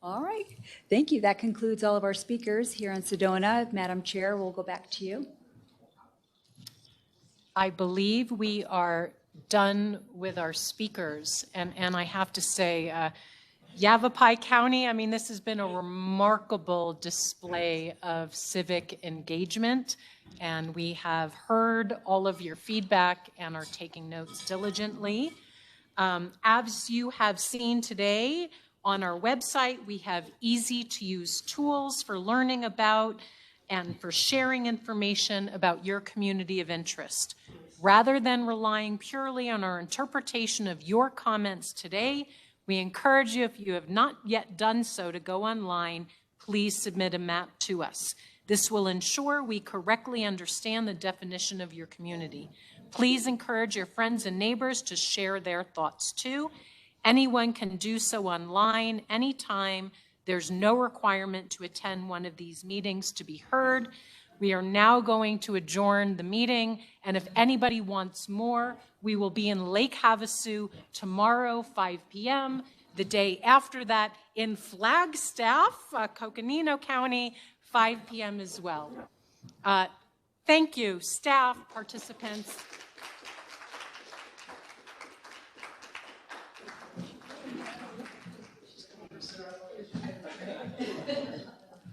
All right. Thank you. That concludes all of our speakers here in Sedona. Madam Chair, we'll go back to you. I believe we are done with our speakers. And I have to say, Yavapai County, I mean, this has been a remarkable display of civic engagement. And we have heard all of your feedback and are taking notes diligently. As you have seen today, on our website, we have easy-to-use tools for learning about and for sharing information about your community of interest. Rather than relying purely on our interpretation of your comments today, We encourage you, if you have not yet done so, to go online. Please submit a map to us. This will ensure we correctly understand the definition of your community. Please encourage your friends and neighbors to share their thoughts too. Anyone can do so online anytime. There's no requirement to attend one of these meetings to be heard. We are now going to adjourn the meeting, and if anybody wants more, we will be in Lake Havasu tomorrow, 5 p.m., the day after that in Flagstaff, Coconino County, 5 p.m. as well. Thank you, staff, participants.